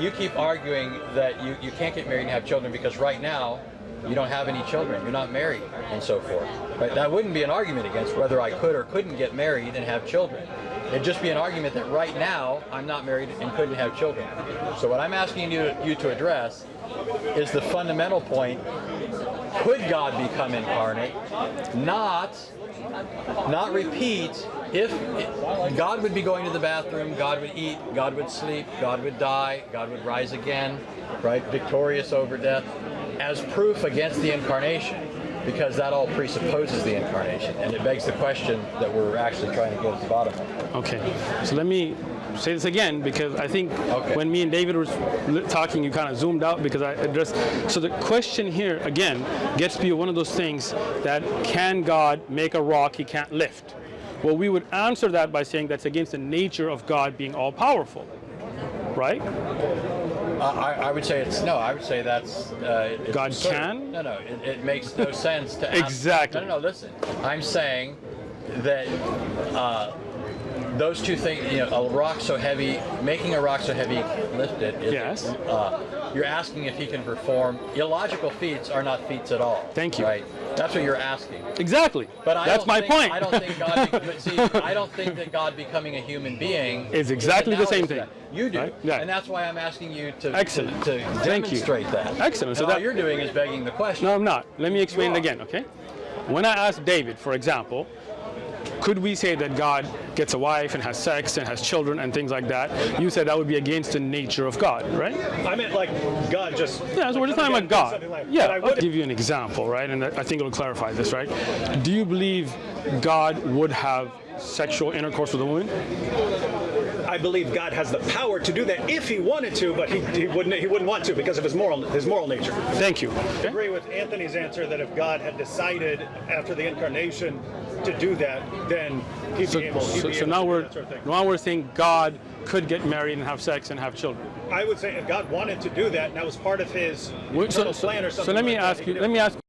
you keep arguing that you can't get married and have children because right now you don't have any children, you're not married, and so forth. Right? That wouldn't be an argument against whether I could or couldn't get married and have children. It'd just be an argument that right now I'm not married and couldn't have children. So what I'm asking you to address is the fundamental point: could God become incarnate? Not repeat. If God would be going to the bathroom, God would eat, God would sleep, God would die, God would rise again, right, victorious over death, as proof against the incarnation, because that all presupposes the incarnation, and it begs the question that we're actually trying to get at the bottom of. Okay, so let me say this again, because I think when me and David were talking, you kind of zoomed out because I addressed. So the question here, again, gets to be one of those things that, can God make a rock he can't lift? Well, we would answer that by saying that's against the nature of God being all-powerful, right? I would say it's no. I would say that's it's God absurd. can? No. It makes no sense to ask. Exactly. No. Listen, I'm saying that those two things. You know, a rock so heavy, making a rock so heavy you can't lift it. Yes. You're asking if he can perform illogical feats are not feats at all. Thank you. Right. That's what you're asking. Exactly. But that's my point. I don't think God. But see, I don't think that God becoming a human being is exactly the same thing. That. You do, right? Yeah. And that's why I'm asking you to Excellent. to demonstrate that. Excellent. So So all you're doing is begging the question. No, I'm not. Let me explain it again, okay? When I asked David, for example, could we say that God gets a wife and has sex and has children and things like that? You said that would be against the nature of God, right? I meant like God just. Yeah, so we're just talking about God. Like, Yeah, I I'll give you an example, right? And I think it'll clarify this, right? Do you believe God would have sexual intercourse with a woman? I believe God has the power to do that if he wanted to, but he wouldn't want to because of his moral nature. Thank you. I agree with Anthony's answer that if God had decided after the incarnation to do that, then he'd be able to do now that sort of thing. now we're saying God could get married and have sex and have children. I would say if God wanted to do that, and that was part of his eternal plan or something. So let me ask you